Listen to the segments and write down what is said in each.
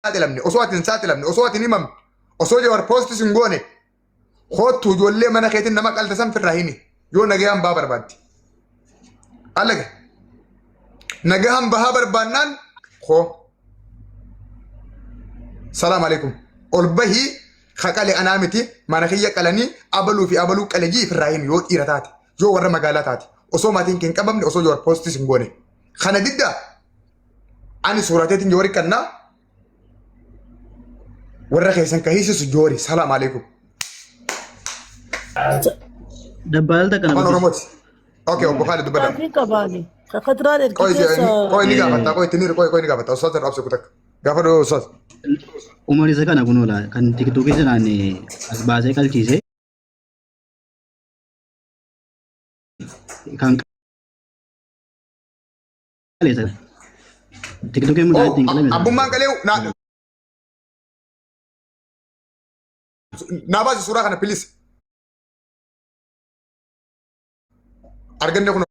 saaxilamne osoo ati hin saaxilamne osoo ati hin himamne osoo jawar poostis hin goone hoottu ijoollee mana keetiin nama qaltasan firraa himi yoo nagayaan baa barbaaddi. Allaga nagayaan bahaa barbaannaan hoo salaam alaikum ol bahii haqale anaa miti mana kiyya qalanii abaluu fi abaluu qalejii firraa himi yoo dhiira taate yoo warra magaalaa taate osoo maatiin kee hin qabamne osoo jawar poostis hin goone kana diddaa ani suurateetiin joori kannaa warra keessan kahiisisu joori salaam alaikum. Dabbalta kana. Afaan Oromooti. Okay, obbo Khalid dubbadha. Afrika baani. Kakaduraan Qoy ni gaafata, qoy tinir qoy ni gaafata. Ustaz irraa obse kutak. Gaafa doo ustaz. Umar isa kana kunuula kan tiktookii sanaan as baasee qalchiise. Kan qaleessa. TikTokii mudaa ittiin qalame. Abbummaan qalee naa baasi suuraa kana please. Arganne kun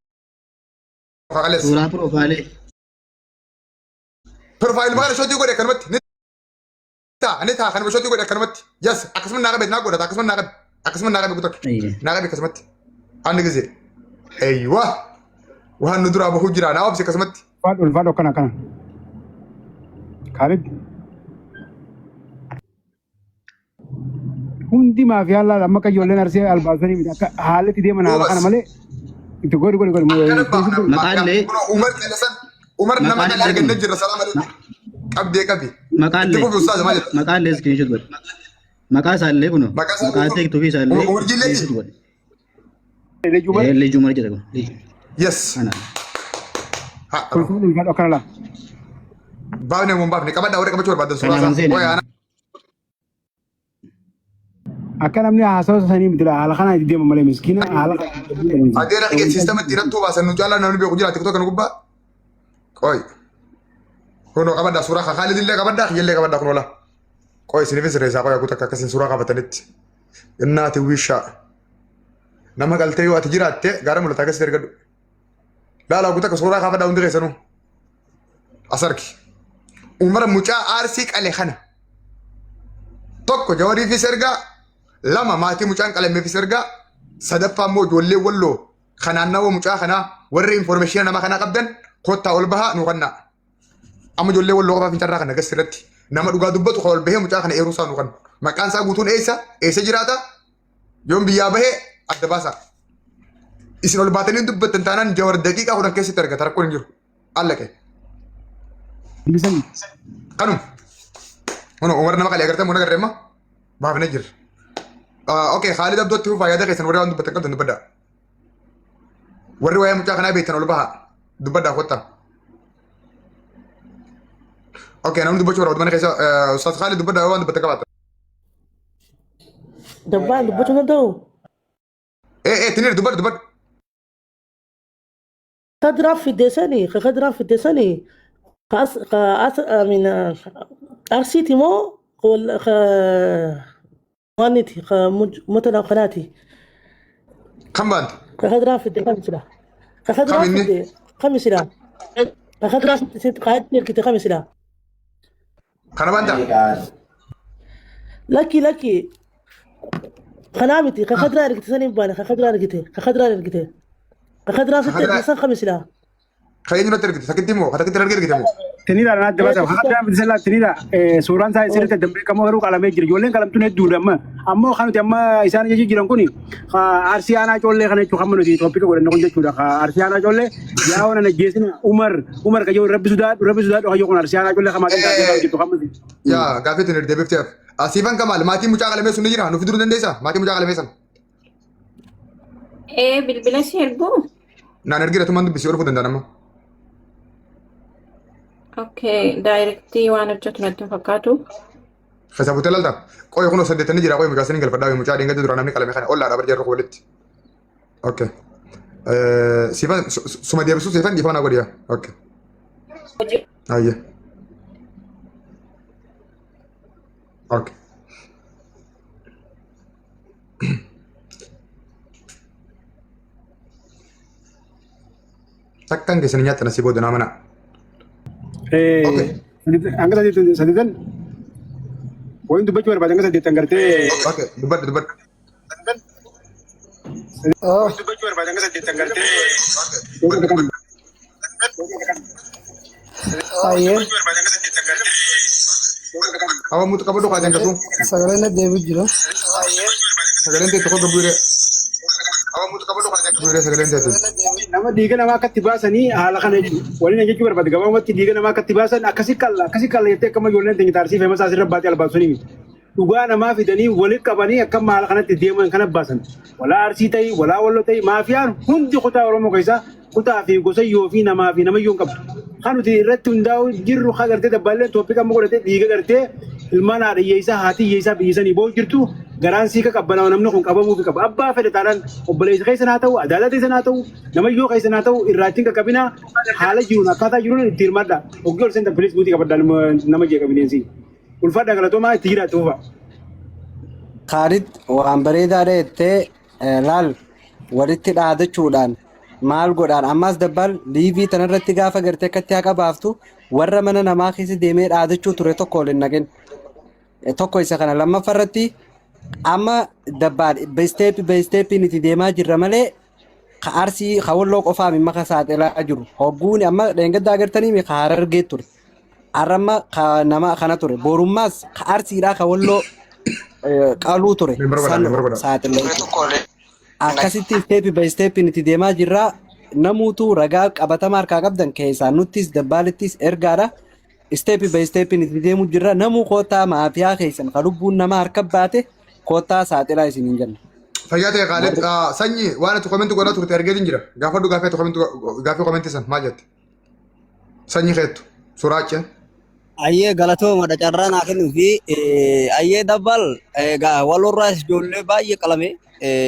qaleessa. Suuraa profaayilii. Profaayilii maal shooti godhe kanumatti. Ani taa kan shooti godhe kanumatti. Yes, akkasuma naa qabe naa godhata akkasuma naa qabe. Akkasuma naa qabe kutak. Naa qabe akkasumatti. Andi gisee. Eywa. Waan nu duraa bahuu jira naa obse akkasumatti. Ulfaadhu kana. Khalid. Hundi maafiyaa laa amma ijoolleen arsee albaasanii miti akka haalatti deeman haala kana malee itti godhi. Maqaallee. Umar nama kana arganne jirra salaam alaikum. Qabdee qabi. Maqaallee screenshot godhe. Maqaa isaallee kuno. Maqaa TikTokii isaallee. Screenshot godhe. Leejuu mara jedha kun. Yes. Ulfaadhu kana laa. Baafne mun baafne qabadhaa warra qabachuu barbaadan suuraa. Akka namni haasawaa sanii miti haala kana itti deema malee miskiina haala kana. Adeera kee siistamatti irratti baasan nu caalaa namni beeku jira TikTok kan gubbaa. Qoy. Kunoo qabadhaa suuraa Khalid illee qabadhaa kiyyallee qabadhaa kunoo. Qoy sinifis reesaa qoy guutaa akkasiin suuraa qabatanitti. Innaati wishaa. Nama galtee yoo ati jiraatte gaara mul'ata akkasitti ergadhu. Laalaa guutaa suuraa qabadhaa hundi keessanuu. Asarki. Umar mucaa aarsii qalee kana. Tokko jawariifis ergaa. Lama maatii mucaan qalameefis ergaa. Sadaffaa immoo ijoollee walloo kanaan nama mucaa kanaa warri information nama kanaa qabdan kottaa ol bahaa nu kannaa. Amma ijoollee walloo qofaaf hin carraa kana gas irratti nama dhugaa dubbatu kan ol bahee mucaa kana eeruusaa nu kanna. Maqaan isaa guutuun eessa jiraata? Yoon biyyaa bahee adda baasa. Isin ol baatanii dubbattan taanaan jawar daqiiqaa 10 keessatti argata rakkoon hin jiru. Allaqe. Kanum. Umar nama qalee agartee muna garreemma baafnee jirra. Okay, Khalid Abdootti fufaa yaada keessan warri waan dubbatan qabdan dubbadhaa. Warri waa'ee mucaa kanaa beektan ol bahaa dubbadhaa kottaa. Okay, namni dubbachuu barbaadu mana keessa Ustaz Khalid dubbadhaa waan dubbatan qabaata. Dabbaan dubbachuu danda'u. Tinir dubbadhu. Kadraa fiddeessanii من أرسيتي مو ولا غنيتي مثلا قناتي كم بند؟ كخدرا في خمس لا كخدرا في خمس لا كخدرا في ست قاعد كنت خمس لا كم بند؟ لكي خنامتي كخدرا ركت سنين بانا كخدرا ست خمس لا خلينا نتركز سكتي مو هذا كتير رجع مو Tinida na adda baasa haadha bisala tinida suuraan isaa isirratti dambe kamoo garuu qalamee jira ijoolleen qalamtuun hedduudha ammoo kanuti amma isaan jechuu jiran kuni arsii aanaa ijoollee kana jechuun hamma nuti tooppika godhanne kun jechuudha arsii aanaa ijoollee yaa ona najjeesina umar kayyoo rabbi sudaadhu kayyoo kun arsii aanaa ijoollee kamaatiin taasisaa jirtu hamma yaa gaafii tinir deebifteef asiifan kamaal maatii mucaa qalamee sun ni jira nuuf duruu dandeessaa maatii mucaa qalamee san. Bilbila si erguu. Naan ergira tumaan dubbisii orfuu danda'a nama. Okay, directly waan hojjetu natti fakkaatu. Keessa buutee lalta qoy kunoo saddeettanii jira qoy migaasanii galfadhaa mucaa dhingatti dura namni qalame kana ollaadha barjaa irra walitti. Okay. Siifan suma deebisuu siifan dhiifama naa godhiyaa. Okay. Ayye. Okay. Takkan keessanii nyaata nasii booda naa mana. Angka tadi saditan وين دبي شو بعدين قصدي تنقرتي اوكي دبت دبت دبي شو بعدين قصدي تنقرتي Aye, awa mutu kabado ka janga tu sagalena David jiro. sagalen te to gabure awa mutu kabado ka janga gabure sagalen te nama diga nama katibasani hala kana wali na jechu berbadi gaba mati diga nama katibasan akasi kala yete kama yolen tengi tarsi famous asir rabati albasuni tuga nama fidani wali kabani akam hala kana tidiman kana basan wala arsi tai wala wallo tai mafian hundi khuta oromo kaisa khuta fi gosay yo fi nama yon kab khanu ti ratundao jirru khagarte daballe topika mo gorete diga garte ilmana riyesa hati yesa bisani bo jirtu garansi ka kabbana namno kun kabamu fi kab abba fede taran obbalay kaisa na taw adalati sana taw namayyo kaisa na taw irratin ka kabina hala jiruna kata jiruna tirmada ogol senta police buti kabadal namaje kabinensi ulfada galato ma tira tufa Khalid waan bareedaadheettee laal walitti dhaadachuudhaan maal godhaan ammas dabbal liivii tanarratti gaafa gartee akkatti haa qabaaftu warra mana namaa keessa deemee dhaadachuu ture tokko waliin nagin tokko isa kana lammaffarratti amma dabbal beesteepiin itti deemaa jirra malee ka arsii ka walloo qofaami maka saaxilaa jiru hogguuni amma dheengaddaa agartanii mi ka harargee ture arramma ka nama kana ture borummaas ka arsiidhaa ka walloo qaluu ture saaxilaa akkasitti steepiin itti deemaa jirra namuutu ragaa qabatamaa harkaa qabdan keessaa nuttis dabbaalittis ergaadha steepiin itti deemuu jirra namuu kootaa maafiyaa keessan ka lubbuun namaa harka baate kootaa saaxilaa isiniin jenna. Fayyaa ta'e Khalid sanyii waan ati komentu godhaa turte argeetiin jira gaafadhu gaafii komentii san maal jette sanyii keettu suraacha. Ayyee galatooma dhacarraa naa kennuu fi ayyee dabbal walirraas ijoollee baay'ee qalame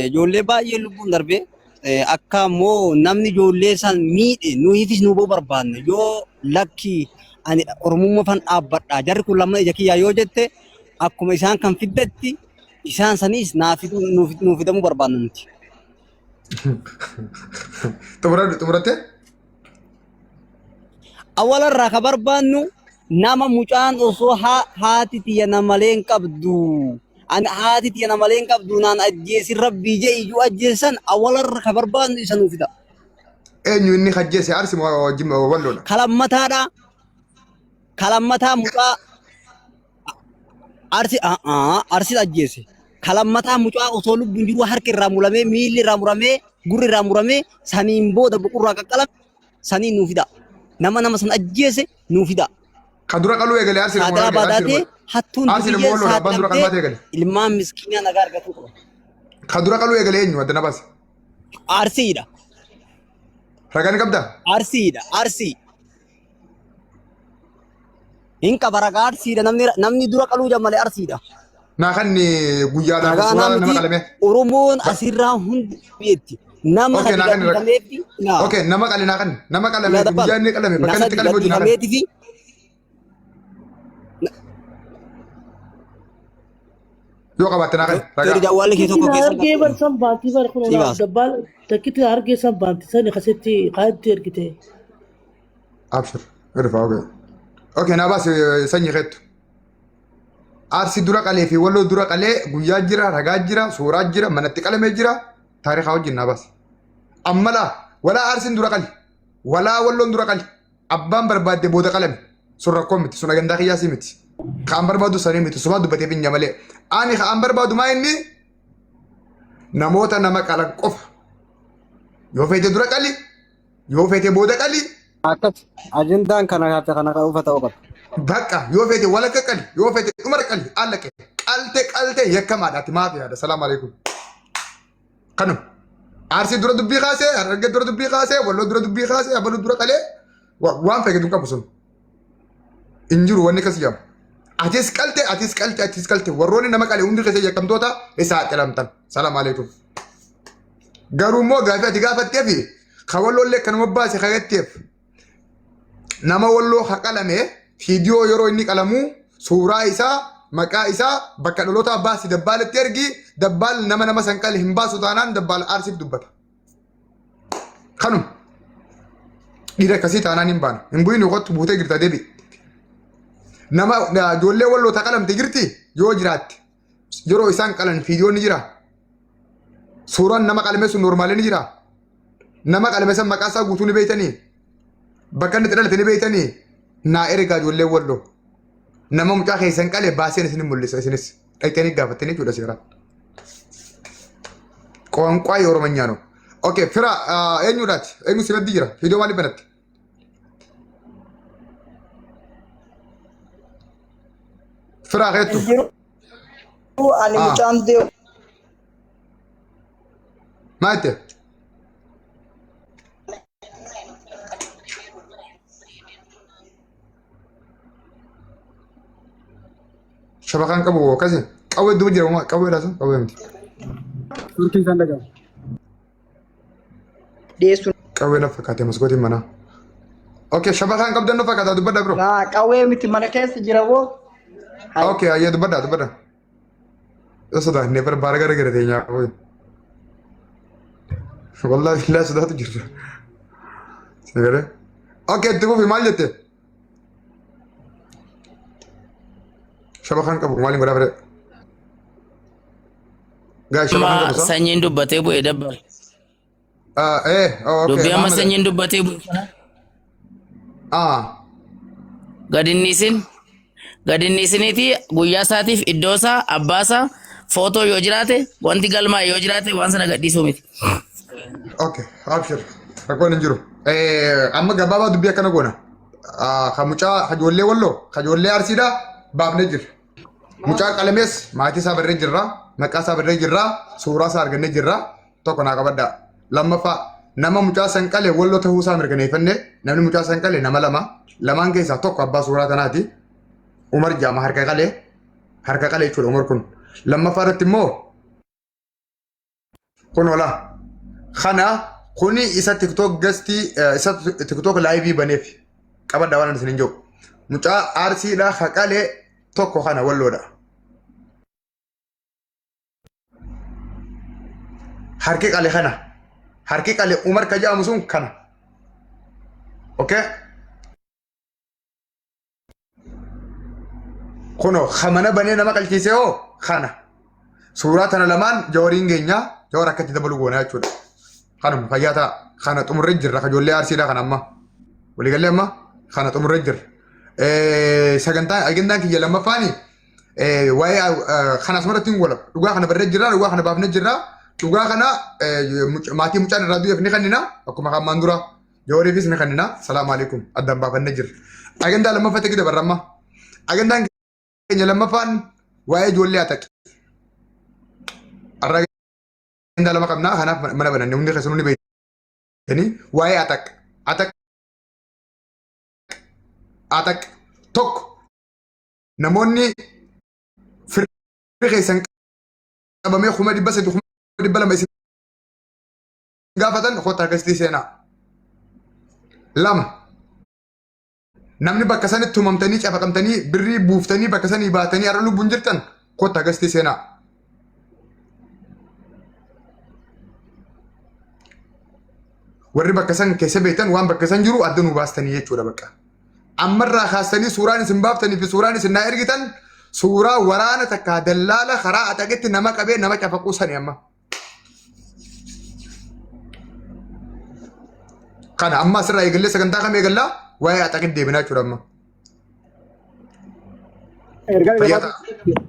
ijoollee baay'ee lubbuun darbe akka immoo namni ijoollee san miidhe nuyiifis nu boo barbaanne yoo lakki ani oromummaa fan dhaabbadha jarri kun lamma ija kiyyaa yoo jette akkuma isaan kan fiddetti isaan sanis nuu fidamuu barbaanna nuti. Xumuratte? Awwalarraa ka barbaannu nama mucaan osoo haati tiyya namalee hin qabdu ani haati tiyya namalee hin qabdu naan ajjeesi rabbii jee iyyuu ajjeesan awwalarra ka barbaannu isa nuu fida. Eenyu inni ajjeese arsi moo walloodha? Kalammataa mucaa arsi ajjeese. Kalammataa mucaa osoo lubbuun jiru harki irraa muramee miilli irraa muramee gurri irraa muramee saniin booda buqurraa qaqqalame saniin nuu fida. Nama san ajjeese nuu fida. Kadura qaluu eegalee arsi Saadraa baadaatee hattuun biyya saadhamtee ilmaan miskiinaa nagaa argatuu qaba. Kadura qaluu eegalee eenyu adda nabaas? Arsiidha. Ragaan qabdaa? Arsiidha. Arsii. Hin qaba ragaa arsiidha namni dura qaluu jammalee arsiidha. Naa kan guyyaadhaan suuraa nama qalame. Oromoon asirraa hundi beetti. Nama hadigameefi. Okay, nama qale naa kan nama qalame guyyaan ni qalame bakka itti qalame hojii naa kan. Yoo qabaatte naa kan argee bar san baantii bar kun dabbal takkitti argee san baantii sani kasitti qaatti ergite. Abshir irfa okay naa baas sanyii keettu. Arsi dura qalee fi walloo dura qalee guyyaa jira ragaa jira suuraa jira manatti qalamee jira taarikaa wajjin naa baas. Ammalaa walaa arsiin dura qali walaa walloon dura qali abbaan barbaadde booda qalame sun rakkoo miti sun agandaa kiyyaasii miti. Kaan barbaadu sanii miti suma dubbatee finya malee ani kaan barbaadu maa inni namoota nama qalan qofa yoo feete dura qali yoo feete booda qali. Akkas ajindaan kana uffata qaba. Bakka yoo feete walakka qali yoo feete dhumara qali allaqe qalte yakkamaadhaati maafi yaada salaamu alaikum. Kanum arsi dura dubbii kaasee harargee dura dubbii kaasee walloo dura dubbii kaasee abaluu dura qalee waan fayyadu qabu sun injiru wanni kas jedhamu. Atis qalte warroonni nama qalee hundi keessa yakkamtoota isaa xilamtan salaamu alaikum. Garuu immoo gaafii ati gaafattee fi ka walloollee kanuma baase kaayatteef nama walloo ha qalame fiidiyoo yeroo inni qalamu suuraa isaa maqaa isaa bakka dhaloota baasi dabbaaletti ergi dabbaal nama san qale hin baasu taanaan dabbaal arsiif dubbata. Kanum dhiira akkasii taanaan hin baana hin bu'in yookaan buutee girta deebi. nama ijoollee walloo taqalamte jirti yoo jiraatti yeroo isaan qalan fiidiyoon ni jira suuraan nama qalame sun normaalee ni jira nama qalame san maqaa isaa guutuu ni beeytanii bakka inni xidhalate ni beeytanii naa ergaa ijoollee walloo nama mucaa keessan qale baaseen isin mul'isa isinis dhaqxanii gaafattanii jechuudha seeraan qoonqaa Oromonyaa no okay fira eenyuudhaati eenyu simaddi jira fiidiyoo maaliif banatti fira keettu ani mucaan dee maate shabakaan qabu akkasi qawwee duuba jira uumaa qawwee laasun qawwee miti Turkii isaan dhagahu. deessuun qawwee na fakkaate maskootiin manaa okay shabakaan qabdan na fakkaata dubbadha bro qawwee miti mana keessa jira boo okay ayyee dubbadha sodaa ne bar baara gara gara teenya qawwee wallahi billahi sodaatu jirra sagale okay itti fufi maal jette shabakaan qabu maaliin godhaa fedhe gaa shabakaan qabu sa sanyiin dubbatee bu'e dabbal okay dubbii amma sanyiin dubbatee bu'e kana gadinniisiniiti guyyaa isaatiif iddoo isaa abbaa isaa footoo yoo jiraate wanti galmaa yoo jiraate waan sana gadhiisuu miti. Okay, abshir. Rakkoon hin jiru. Amma gabaabaa dubbii akkana goona. Kan mucaa ijoollee walloo, kan ijoollee arsiidhaa baafnee jirra. Mucaa qalamees maatii isaa barree jirra, maqaa isaa barree jirra, suuraa isaa argannee jirra. Tokko naa qabaddaa. Lammaffaa nama mucaa sanqalee walloo ta'uu isaa mirkaneeffannee namni mucaa sanqalee nama lama. Lamaan keessaa tokko abbaa suuraa tanaati. Umar Jaama harka qalee jechuudha Umar kun. Lammaffaa irratti immoo kun oolaa. Kana kuni isa TikTok gasti isa TikTok live baneef qabadda waan isin jiru mucaa arsiidha haqalee tokko kana walloodha harki qalee Umar ka jedhamu sun kana okay kuno khamana banee nama qalchiisee hoo kana suuraa tana lamaan jawariin geenyaa jawar akkatti dabalu goonaa jechuudha kanum fayyaata kana xumurree jirra kajoollee arsiidha kan amma waliigallee amma kana xumurree jirra sagantaan agendaan kiyya lammaffaani waa'ee kana asumarratti hin gola dhugaa kana barree jirra dhugaa kana baafnee jirra dhugaa kana maatii mucaan irraa du'eef ni kannina akkuma hammaan dura jawariifis ni kannina salaamu alaikum addaan baafannee jirra agendaa lammaffatti gida barra amma agendaan keenya lammaffaan waa'ee ijoollee ataqi Inda lama qabna kanaaf mana bananne hundi keessanuu ni beektanii waa'ee ataq tokko namoonni firii keessan qabamee kuma 300 kuma 200 isin gaafatan kottaa akkasitti seenaa lama namni bakka sanitti tumamtanii cafaqamtanii birrii buuftanii bakka sanii baatanii har'a lubbuun jirtan kottaa akkasitti seenaa warri bakka san keessa beektan waan bakka san jiru adda nu baastanii jechuudha bakka. Ammarraa kaastanii suuraan isin baaftanii fi suuraan isin naa ergitan suuraa waraana takka dallaala karaa ataqetti nama qabee nama cafaquu sani amma. Kana amma asirraa eegallee sagantaa kam eegallaa waa'ee ataqetti deebinaa jechuudha amma.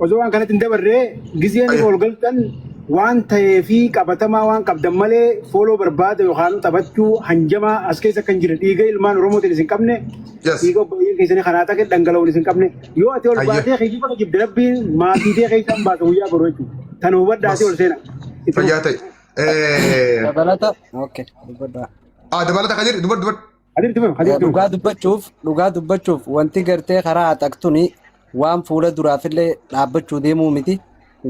Osoo waan kanatti hin dabarree gizeen ol galtan waan ta'eefi qabatamaa waan qabdan malee fooloo barbaada yookaan taphachuu hanjamaa as keessa kan jira dhiiga ilmaan Oromootiin isin qabne dhiiga obboleeyyan keessanii karaa ta'e dhangala'uun isin qabne yoo ati ol baatee kijiba ka jibde rabbiin maatiitee keessan baasa guyyaa boroo jechuudha. Tan hubadhaatee ol seena. Fayyaa ta'e. Dabalata. Okay. Dubbadhaa. Dabalata kan jedhu dubbadhu. Dhugaa dubbachuuf wanti gartee karaa ataqtuuni waan fuula duraafillee dhaabbachuu deemuu miti.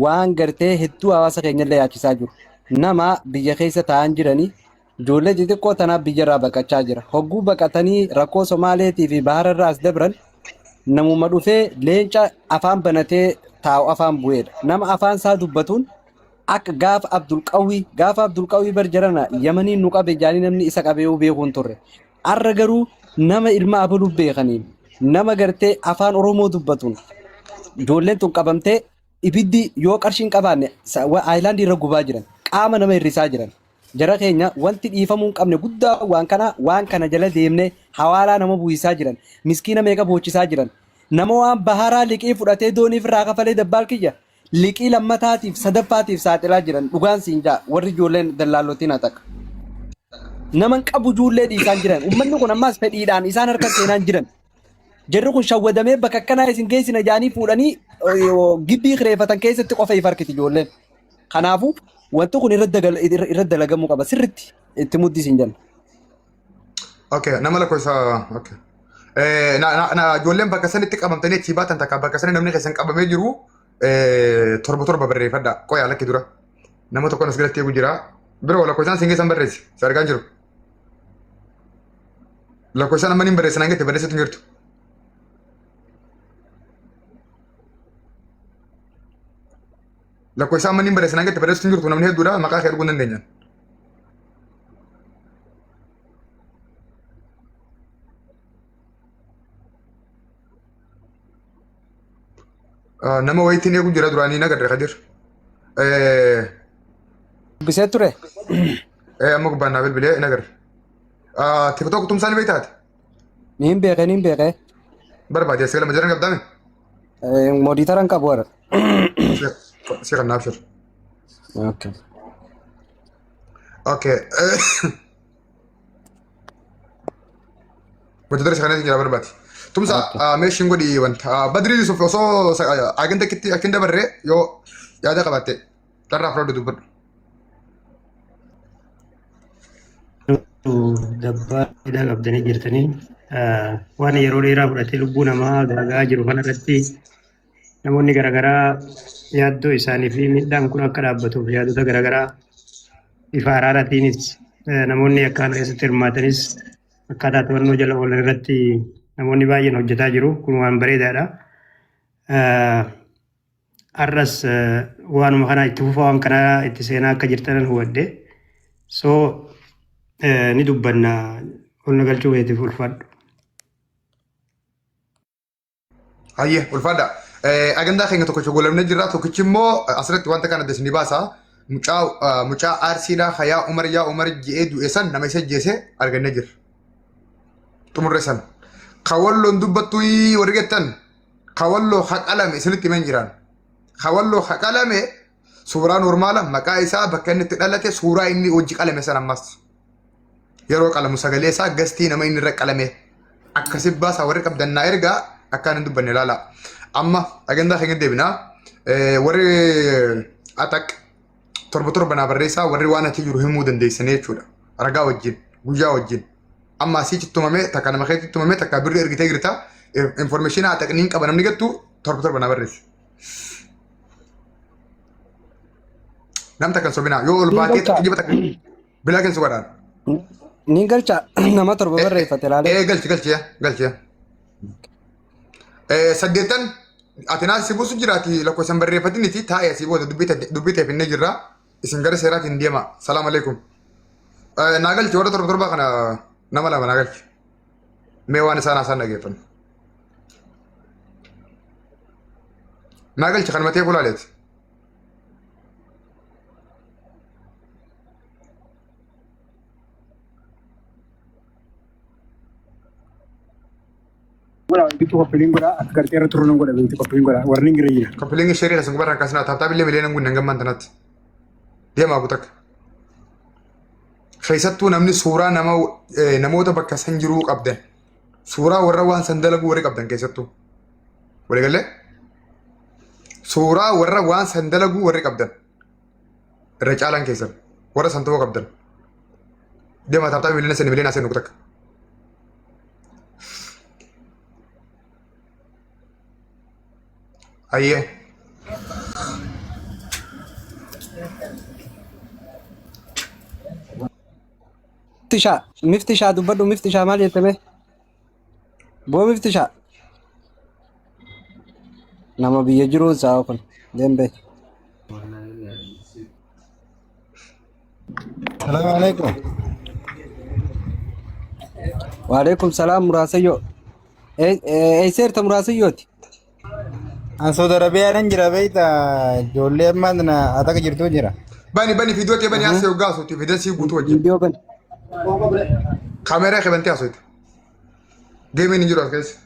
Waan gartee hedduu hawaasa keenyallee yaachisaa jiru. Nama biyya keessa taa'an jiranii ijoollee xixiqqoo tanaaf biyyarraa baqachaa jira. Hogguu baqatanii rakkoo Somaaleetii fi bahararraa as dabran namuma dhufee leenca afaan banatee taa'u afaan bu'eedha. Nama afaan isaa dubbatuun akka gaafa Abdulqawwii bar jarana Yamaniin nu qabe jaanii namni isa qabee beekuu hin turre. Arra garuu nama ilma abaluu beekaniin nama gartee afaan Oromoo dubbatuun ijoolleen tun qabamtee ibiddi yoo qarshiin qabaanne aayilaandii irra gubaa jiran qaama nama hirrisaa jiran jara keenya wanti dhiifamuu hin qabne guddaa waan kana jala deemnee hawaalaa nama buuyisaa jiran miskiina meeqa boochisaa jiran nama waan baharaa liqii fudhatee dooniif irraa kafalee dabbaal kiyya liqii lammataatiif sadaffaatiif saaxilaa jiran dhugaan siin jaa warri ijoolleen dallaallotiin ataqa. Naman qabu ijoollee dhiisaan jiran uummanni kun ammaas fedhiidhaan isaan harka seenaan jiran. Jarri kun shawwadamee bakka akkanaa isin geessina jaanii fuudhanii gibbii kireeffatan keessatti qofa if harkiti ijoolleen. Kanaafuu wanti kun irra dalagamuu qaba sirriitti itti muddisiin jenna. Okay, nama lakkoofsa okay. Ijoolleen bakka sanitti qabamtanii achii baatan takka bakka sanii namni keessan qabamee jiru torba barreeffadha. Qoyaa lakki dura. Nama tokko as galatti eegu jira. Biroo lakkoofsaan siin keessan barreessi. Si argaa jiru. Lakkoofsaan amma niin barreessan hangatti barreessitu jirtu. Lakkoofsaan amma niin barreessan hangatti barreessitu jirtu namni hedduudha maqaa ishee arguu hin dandeenyan. Nama wayitiin eegu jira duraanii nagadde Kadir. Bisee ture. Amma gubbaan naa bilbilee nagadde. TikTok tumsaan beektaati. Niin beekee. Barbaade asii lama jiran qabdaame. Mooditaran qabu warra. Si kan naaf jiru. Okay. Okay. Mooditara isa kanas jira barbaade. Tumsa meeshiin godhi wanta Badri Yusuf osoo agenda kitti akkin dabarree yoo yaada qabatte tarraa fudhadhu dubbadhu. Dabbaa hidhaa qabdanii jirtanii waan yeroo dheeraa fudhatee lubbuu namaa garaagaraa jiru kanarratti namoonni garaagaraa yaaddoo isaanii fi miidhaan kun akka dhaabbatuuf yaadota garaagaraa bifa araaraatiinis namoonni akka kana keessatti hirmaatanis akkaataa to'annoo jala oolan irratti namoonni baay'een hojjetaa jiru. Kun waan bareedaadha. Arras waanuma kana itti fufaa waan kanaa itti seenaa akka jirtan hubadde. So ni dubbanna ol galchuu beetiif ulfaadhu. Hayyee ulfaadha. Agandaa keenya tokko golamnee jirra. Tokkichi immoo asirratti wanta kana desni baasa. Mucaa aarsiidhaa hayaa Umar je'ee du'e san nama isa jeesee argannee jirra. Xumurre san. Kawalloon dubbattuu warri gettan kawalloo haqalame isinitti himan jiran. Kawalloo haqalame suuraa normaala maqaa isaa bakka inni itti dhalate suuraa inni hojii qalame san ammas. Yeroo qalamu sagalee isaa gastii nama inni irra qalame akkasitti baasaa warri qabdannaa ergaa akkaan hin dubbanne ilaala. Amma agandaa keenya deebinaa warri ataq torba naa barreessaa warri waan ati jiru himuu dandeessanii jechuudha. Ragaa wajjin guyyaa wajjin. Amma asii tumamee takka nama keetti tumamee takka birrii ergitee girta information haa taqniin qaba namni gattu torba na barreessi. Nam takkan sobinaa yoo ol baatee takka jiba takka bilaa keessa godhaan. Niin galcha nama torba barreeffate ilaalee. Galchi. Saddeettan ati naas si buusu jiraati lakkoofsan barreeffatiniiti taa'ee asii booda dubbiteef inni jirra isin gara seeraatiin deema. Salaam alaikum. Naa galchi warra torba kana nama lama naa galchi. Mee waan isaan dhageeffan. Naa galchi kan matee kulaaleeti. Wala itu kopling gora agartee irra turuun godha beekti kopling gora warning gira jira. Kopling sheerii asin gubarraan kaasnaa taaptaabillee mileen kun hangammaan tanatti. Deemaa kutakka. Keessattuu namni suuraa namoota bakka san jiruu qabdan. Suuraa warra waan san dalaguu warri qabdan keessattuu. Waliigalee? Suuraa warra waan san dalaguu warri qabdan. Irra caalaan keessan. Warra san ta'uu qabdan. Deemaa taaptaabillee mileen asin kutakka. Aye. Miftishaa dubbadhu miftishaa maal jettame? Boo miftishaa. Nama biyya jiruun saa kun deembe. Salaamu alaikum. Waalaikum salaam muraasayyo. Eesseerta muraasayyooti. Saudi Arabiyaan jira beekta ijoollee ammaa tana ataka jirtu jira. Bani video kee bani asee ugaa sooti evidensii guutuu wajjin. Viidiyoo ban. Kaameraa kee bantee asooti. Geemiin hin jiru as keessa.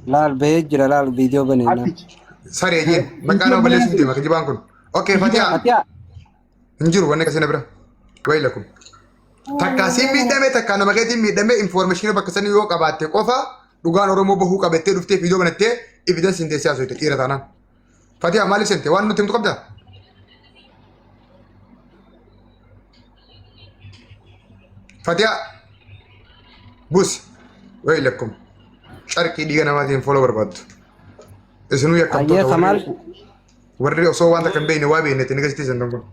Laal bahee jira laal viidiyoo banee. Saree jeen maqaa nama balleessuuf deema kijibaan kun. Okay Fatiyaa. Hin jiru wanni akkasii na bira. Wayila kun. Takka siin miidhame takka nama keetiin miidhame information bakka sanii yoo qabaatte qofa dhugaan Oromoo bahuu qabattee dhuftee viidiyoo banattee evidence hin teessee asooti dhiira taanaan. Fatiyaa maaliif sente waan nuti himtu qabdaa? Fatiyaa. Bus. Wayila kun. Sharqii dhiiga namaatiin follow barbaaddu. Isinuu yakkamtoota Ayyee Kamaal. warri osoo waan takka hin beekne waa beekne itti negasiitiisan kun.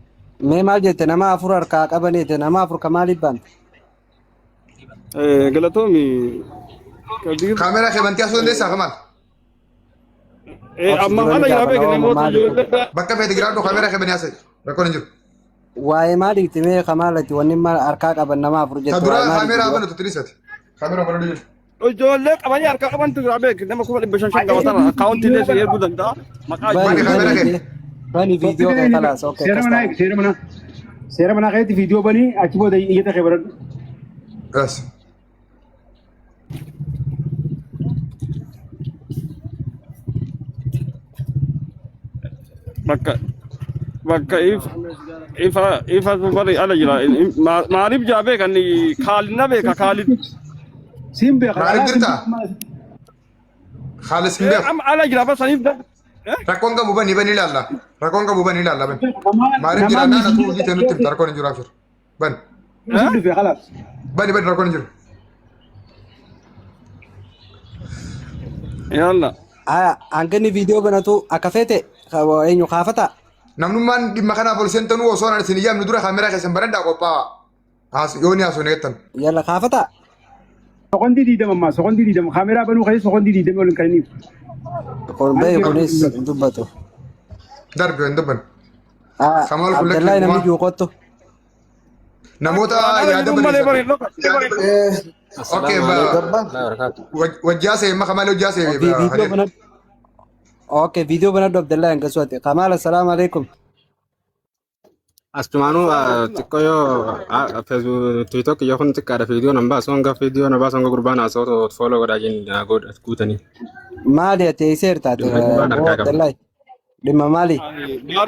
Mee maal jette nama afur harkaa qabaneete nama afur Kamaaliif baante. Galatoomi. Kaameraa kee bantee asuu dandeessaa Kamaal? Amma haala jira beekne namoota ijoollee. Bakka feete giraadhu kaameraa kee banii asee rakkoon hin jiru. Waa'ee maaliiti mee Kamaalati wanni harkaa qaban nama afur jette. Ta duraa kaameraa banatu tiriisati. Kaameraa banatu jiru. Ijoollee qabanii harkaa qabantu jira beekne nama 500 qabatan akkaawuntiilee ishee eeguu danda'a. Maqaa Bani kaameraa kee. Bani viidiyoo kee kalaas okay. Seera manaa keetti viidiyoo banii achi booda iyyata kee baradhu. Yes. bakka ifa bari ala jira maaliif jaa beekan kaalina beeka kaalid Siin beeka. Maaliif jirta? Khaalis hin beeku. ala jira basaniif Rakkoon qabu bani bani ilaalla. Rakkoon qabu bani ilaalla bani. Maaliif jira naan atuu hojii nutti himta rakkoon hin jiru abshir. Bani. Bani rakkoon hin jiru. yalla Hanganni viidiyoo banatu akka feete eenyu kaafata. Namnummaan dhimma kanaaf ol seentanuu osoo naan isin iyyaamnu dura kaameraa keessan baradhaa qophaa'a. Yooni haasoo neettan. Yalla kaafata. Soqondii diidama ammaa soqondii diidama kaameraa banuu keessa soqondii diidama waliin kaniniif. Korbee kunis dubbatu. Darbe hin dubban. Kamaal Abdallahi namni juuqottu. Namoota yaada bariisan. Okay, wajjaa imma Kamaal wajjaa Viidiyoo banatu. Okay, viidiyoo banatu Abdallahi Angasuuti. Kamaal assalaamu alaikum. Astumaanuu xiqqoo yoo feesbuuk tiiktook yoo kun xiqqaadha viidiyoo nan baasu hanga viidiyoo na baasu hanga gurbaan haasa'u fooloo godhaa jiin guutanii. Maali ati eesseertaate Abdallahi? Dhimma maali?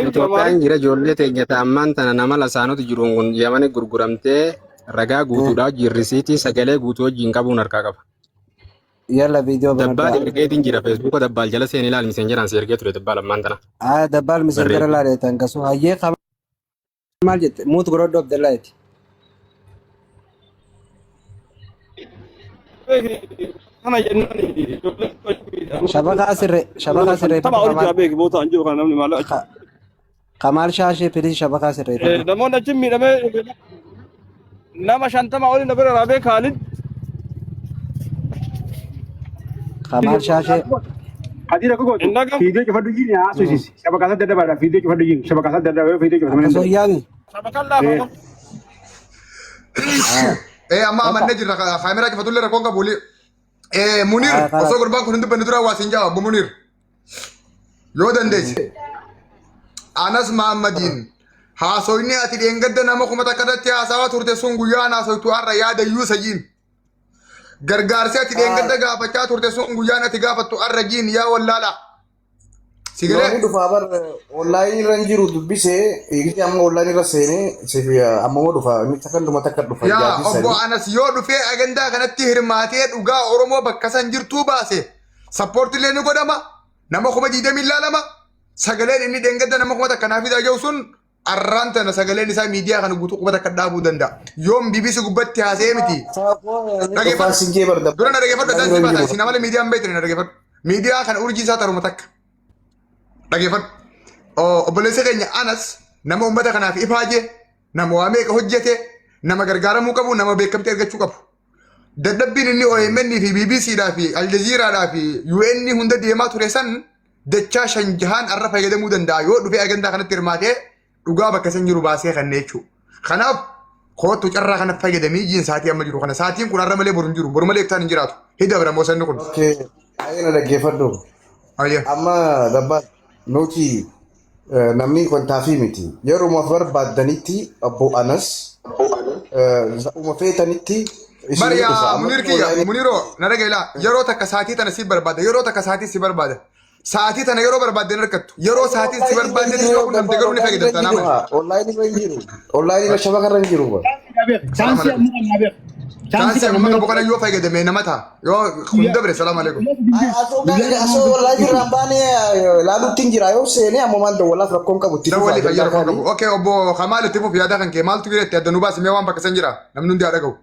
Itoophiyaan jira ijoollee teenya ta'ammaan tana nama lasaanota jiruun kun yamani gurguramtee ragaa guutuudhaa jirrisiitii sagalee guutuu wajjin qabuun harkaa qaba. Yalla viidiyoo banatu. Dabbaal ergeetiin jira feesbuuka dabbaal jala seenii ilaali miseenjeraan si ergee ture dabbaal ammaan tana. Dabbaal miseenjera laaleetan kasu hayyee maal jette muutu godhodhu Abdallahi. kana jennaan Shabakaa sirree. Tama walitti beeki boota anjoo kana namni maal Kamaal shaashee filis shabakaa sirree. namoonni achi miidhamee nama 50 olii na bira raabee kaalid Kamaal shaashee. Hadira ko goto. Video cufadhu jini haasofsiisi. Shabakaa sadda dabaadha. Video cufadhu jini. Shabakaa sadda dabaadha. Video cufadhu. Akkasoo yaami. shabakaan laafa amma amanne jirra kaameraa cufatullee rakkoon qabu Munir osoo gurbaan kun hin dubbanne dura waa siin jawa obbo Munir yoo dandeesse Anas Mahammadiin haasoyni ati dheengadda nama kuma takkadatti haasawaa turte sun guyyaan haasoytu har'a yaada iyyuu sajiin gargaarsi ati dheengadda gaafachaa turte sun guyyaan ati gaafattu har'a jiin yaa wallaala sigalee dhufa bar online irra jiru dubbisee eegisi amma online irra seenee amma dhufa inni takkan takka dhufa yaa obbo Anas yoo dhufee agandaa kanatti hirmaatee dhugaa Oromoo bakka san jirtuu baase sappoortilee ni godhama nama kuma 20 ilaalama sagaleen inni dheengadda nama kuma takka naafidhaa jiru sun arraan tana sagaleen isaa miidiyaa kana guutuu quba takka dhaabuu danda'a yoom BBC gubbatti haasee miti dura na dhageeffadhu adaan si baata si namala miidiyaan beekne na dhageeffadhu miidiyaa kana urjii isaa taruma takka dhageeffadhu obboleessa keenya Anas nama uummata kanaaf ifaaje nama waa meeqa hojjete nama gargaaramuu qabu nama beekamtii argachuu qabu dadhabbiin inni OMN fi BBC dhaa fi Al Jazeera dhaa fi UN hunda deemaa ture san dachaa 5 jahaan arra fayyadamuu danda'a yoo dhufee agandaa kanatti hirmaatee dhugaa bakka san jiru baasee kanneen jechuudha. Kanaaf kootu carraa kanatti fayyadamii jiin saatii amma jiru kana saatiin kun arra malee boru hin jiru boru malee iftaan hin jiraatu hidda bira moosanni kun. Ayna dhaggeeffadhu. Ayya. Amma dabba nuti namni kun taafii miti. Yeroo ma barbaaddanitti abbo Anas uma feetanitti Mariya Munir kiyya Muniro naragela yeroo takka saatii tana si barbaada yeroo takka saatii si barbaada. Saatii tana yeroo barbaadde narkattu yeroo saatii si barbaadde ni yoo namte garuu ni fayyadamta nama. Online irra jiru. Online irra shabaka irra jiru. Chaansii amma kan nabeef. Chaansii amma kan bokana yoo fayyadame nama taa yoo hunda bire salaam alaikum. Asoo online irra baane laalutti jira yoo seene amma maal dawwalaaf rakkoon qabu itti Dawwali fayyada rakkoon qabu. Okay obbo Kamal itti fuuf yaada kan kee maaltu gireetti adda nu baasi mee waan bakka san jira namni hundi haa dhagahu.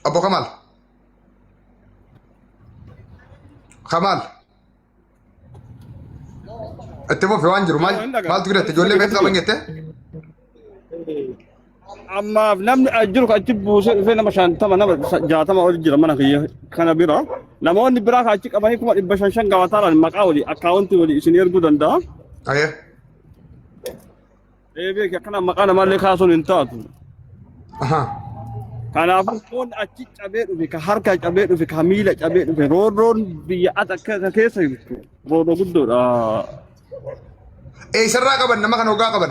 Abbo Kamal. Kamal. Itti fuuf waan jiru maaltu gireetti ijoollee meeqa qaban jette? Ammaaf namni jiru kan achi buusee dhufee nama 50 nama 60 ol jira mana kiyya kana bira namoonni biraa kan achi qabanii 500 gaawataadhaan maqaa walii akkaawuntii walii isin erguu danda'a. Ayya. Beeki akkana maqaa namaallee kaasuun hin taatu. Kanaafuu foon achi cabee dhufe ka harka cabee dhufe ka miila cabee dhufe roorroon biyya akka keessa jirtu roorroo guddoodha. Eessarraa qaban nama kana hoggaa qaban?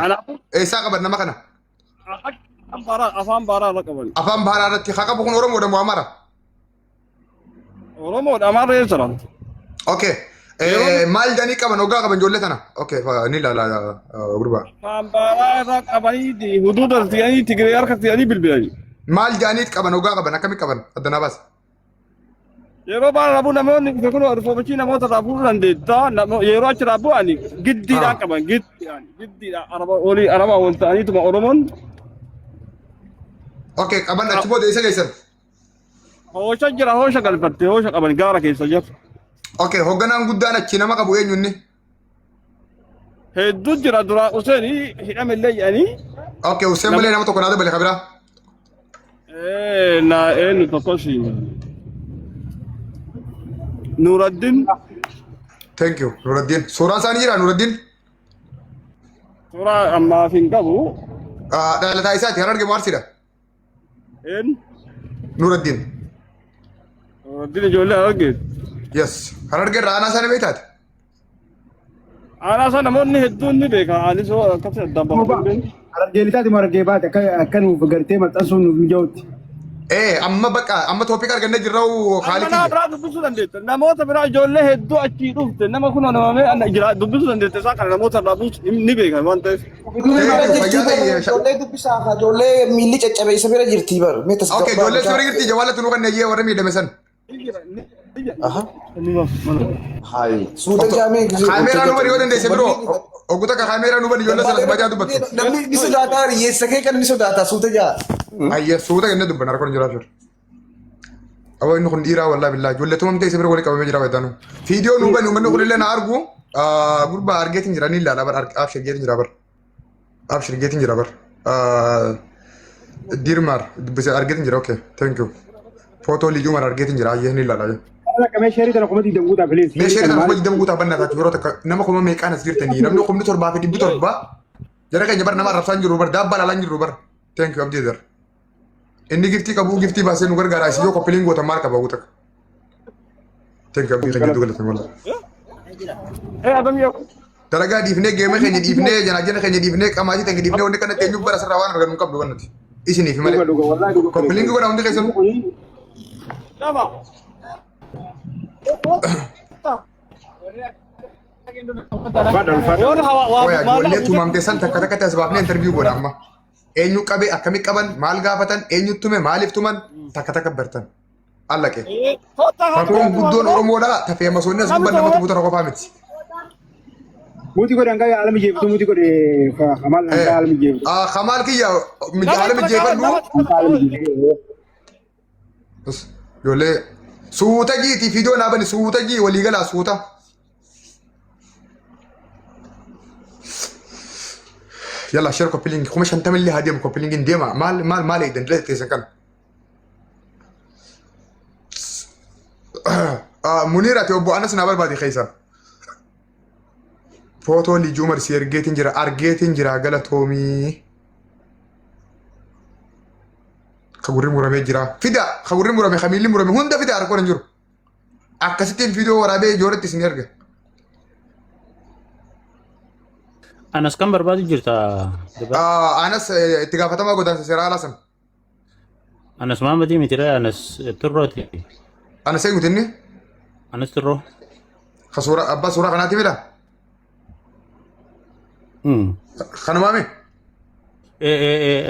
Eessaa qaban nama kana? Afaan baaraa irra qaban. Afaan baaraa irratti haa qabu kun Oromoodha moo Amaara? Oromoodha Amaara eessara. Okay. Maal jedhanii qaban hoggaa qaban ijoollee tana? Okay ni ilaala gurbaa. Afaan baaraa irra qabanii huduuda ta'anii Tigiree harka ta'anii bilbilanii. Maal jedhanii qaban hoggaa qaban akkamitti qaban addanaa baas? Yeroo baara raabuu namoonni kun rifoomichi namoota raabuu dandeetta yeroo achi raabuu ani giddiidhaan qaban giddiidhaan araba wal ta'aniituma Oromoon. Okay qaban achi booda isa geessan. Hoosha jira hoosha galfatte hoosha qaban gaara keessa jira. Okay hogganaan guddaan achi nama qabu eenyu inni? Hedduu jira dura Useen hidhamellee jedhanii. Okay Useen malee nama tokko naa dabale kabiraa. Na eenyu tokkos Nuruddin. Thank you Nuruddin. Suuraan isaanii jira Nuruddin? Suuraa ammaaf hin qabu. Dhalataa isaati kan argamu Arsiidha. Nuruddin. Nuruddin ijoollee argeet. Yes. Kan argeerra aanaa isaanii beektaati? Aanaa isaa namoonni hedduun ni beeka. Anis akkasii addaan baafameen. Argeelitaati moo argee baate akka nuuf gartee maxxansuun nuuf mija'utti. Amma bakka amma toopika argannee jirra'u haali kiyya. Nama biraa dubbisuu dandeette. Namoota biraa ijoollee hedduu achii dhufte nama kun namamee jira dubbisuu dandeette isaa kana namoota irraa buusu ni beeka waan ta'eef. Ijoollee dubbisaa ijoollee miilli caccabe isa bira jirti bar. Okay ijoollee isa bira jirti jawaalatti nu kan eeyyee warra miidhame san. Hai. Suuta jaamee kaameeraa nu bari yoo dandeesse biroo oguta ka kaameeraa nu bari ijoollee sanas bajaa dubbattu. Namni ni sodaata hiyyeessa kee kan ni sodaata suuta jaa. Ayya suuta kennee dubbanna rakkoon jiraaf jiru. Awwa inni kun dhiiraa wallaa billaa ijoollee tumamtee isa bira walii qabamee jira fayyadamu. Fiidiyoo nu bani uummanni kun illee na argu gurbaa argeetiin jira ni ilaala bar abshir geetiin jira bar. Abshir geetiin jira bar. Dirmar dubbise argeetiin jira okay thank you. Footoo liijuu mara argeetiin jira ayyee ni ilaala. Kamee sheerii kana kuma diidam guutaa bilis. Mee sheerii kana kuma diidam guutaa banna taatu yeroo takka nama kuma meeqaan as jirtanii namni kumni torbaa fi dhibbi torba jara keenya bar nama arrabsaan jiru bar daabbaa laalaan jiru bar. Thank you abdii dar. Inni giftii qabu giftii baasee nu gargaara isii yoo koppiliin goota maal qaba guutak. Thank you abdii kan jidduu galatan walla. Dalagaa dhiifnee geema keenya dhiifnee janaajana keenya dhiifnee qamaatii keenya dhiifnee wanni kana teenyuu bara sirraa waan argan nu qabdu kannati. Isiniif malee. Koppiliin godha hundi keessan. Ijoollee tumamte san takka takkatti as baafnee interview godha amma. Eenyu qabee akkamitti qaban maal gaafatan eenyu tume maaliif tuman takka takka bartan. Allaqe. Rakkoon guddoon Oromoodha tafee masoonni as gubban namatti buuta qofaa miti. Muti godhan kaya haala mijeefatu muti godhe Kamal kan haala mijeefatu. Kamal kiyya haala mijeefadhu. Ijoollee suuta jiiti fiidiyoo naa bani suuta jii waliigalaa suuta. Yalla share koppiliin kuma 50 illee hadeemu koppiliin deema maal eedan dila teessan kana. Muniira ta'e obbo Anas naa barbaade keessa. Footoo liijuu marsii argeetiin jira galatoomii. خبري مرامي جرا فدا خبري مرامي خميلي مرامي هوندا فدا أركون نجور أكستين فيديو ورابي جورت تسنيرجع Anas kan berbadu jirta. Anas tiga fatama godan sesera alasan. Anas Muhammad ini tidak Anas Turro. Anas saya ngutin nih. Anas Turro. Khasura abba surah kanati bila. Khana mami.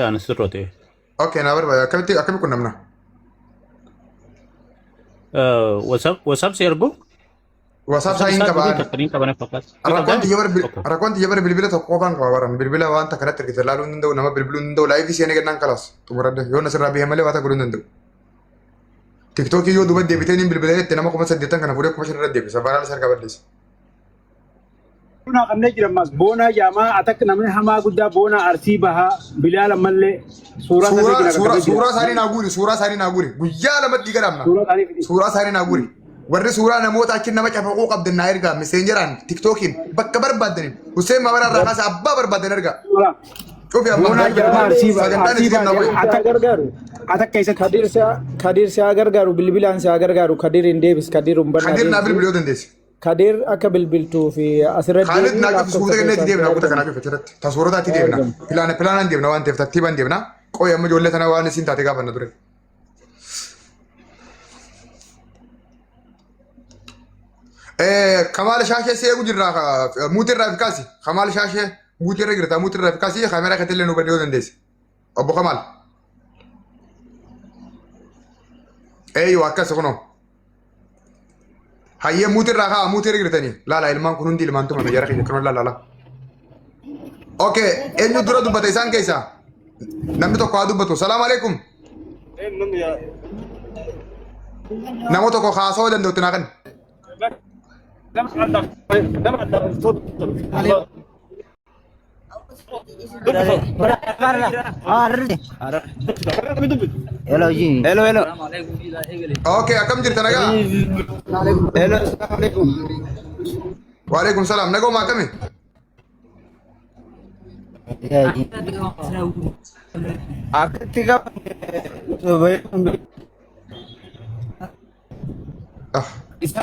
Anas Turro teh. Oke, nah berbaya. Kami kun namna. WhatsApp serbu? WhatsApp saya ingin kabar. Rakon tijabar bilbila to kopan kabaran bilbila wan ta karat kita lalu nendo nama bilbilu nendo live sih ane kan kelas tumurada yo nasir rabi hamale wata gurun nendo TikTok yo duba debitani bilbila itu nama kuma saditan kana pura kuma shirra debi sabara sar kabar dis Bona kamne jira mas bona jama atak namne hama gudda bona arsi baha bilal malle sura sari naguri guyya lamat digaramna sura sari naguri warri suuraa namoota achiin nama cafaquu qabdannaa ergaa meseenjeraan tiktookiin bakka barbaadaniin Hussein Maamara irraa kaasa abbaa barbaadan ergaa. Cufi Bona jama atak keessa kadir siyaa gargaaru bilbilaan siyaa gargaaru kadir hin deebis kadir umbanna kadir naa bilbiluu dandeessi. kadir akka bilbiltuu fi asirratti Khalid naa qabu suuta kenneetti deemna kuta kanaaf ifachirratti tasoorotaatti deemna pilaanaan deemna waan ta'eef tartiibaan deemna qooyi amma ijoollee tana waan isin taate gaafanna ture. Kamal Shashe se gujirra mutir rafkasi Kamal Shashe mutir girta mutir rafkasi kamera katelle no badiyo dandes Abu Kamal Eyo akkas kono Hayye mutir raha mutir girtani la ilman kunun di ilman tuma yara kije kono la Okay enyu dura dubata isan kaisa namni to ko dubatu salam alaikum namo to ko khaso dan do tunakan Hello ji. Hello. Okay, akam jirta naga? Hello, assalamualaikum. Waalaikumsalam. Nago ma kami? Ya ji. Aku tiga. Isa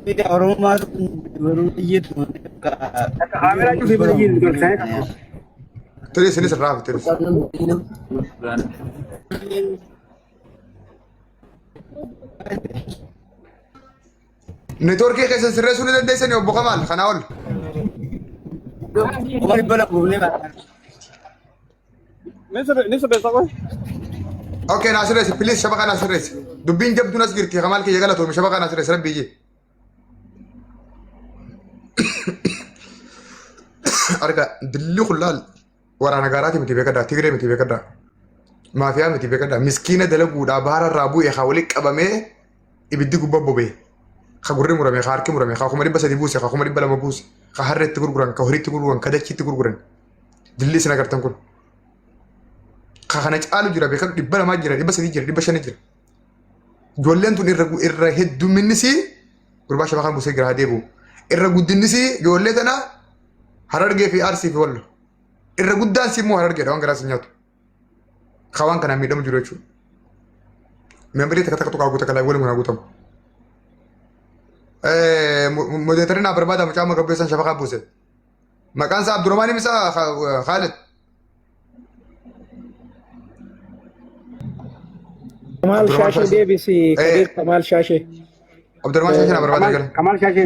tidak orang masuk baru itu kamera itu begini saya Terus ini serap terus. Network ke kesa sirre sunu dan desa ni Abu Kamal Khanaul. Kembali balik boleh Pak. Nisa besa ko. Okay, Nasir Rez, please shabaka Nasir Rez. Dubin jab tu Nasir ki Kamal ki jagala to shabaka Nasir Rez rabbi ji. Arga dillu khulal wara nagarati miti bekada tigre miti bekada. Mafia miti bekada miskina dalagu da bahara rabu e khawli qabame ibiddi gubabbe. Khagurri murame kharki murame khakumari basa dibusi khakumari bala mabusi khaharret gurguran kahuri gurguran kadachi gurguran. Dilli sina gartan kun. Khana caalu jira beekan dhibba lamaa jira dhibba sadii jira dhibba shanii jira ijoolleen tun irra hedduminisi gurbaa shabakaan busee gira deebu irra guddinisi ijoollee tana Harargee fi Arsii fi Wallo irra guddaan si immoo Harargeedha waan garaas nyaatu khawaan kanaan miidhamu jiru jechuudha membarii takka takka tuqaa guuta kalaa waliin kun guutamu modeetarii naa barbaada mucaa magabbeessan shabakaa buuse maqaan isaa Abdurrahmaan Imisaa Khalid Kamal Shashe Devisi Kadir Kamal Shashe Abdurrahman Shashe na berbada kan Kamal Shashe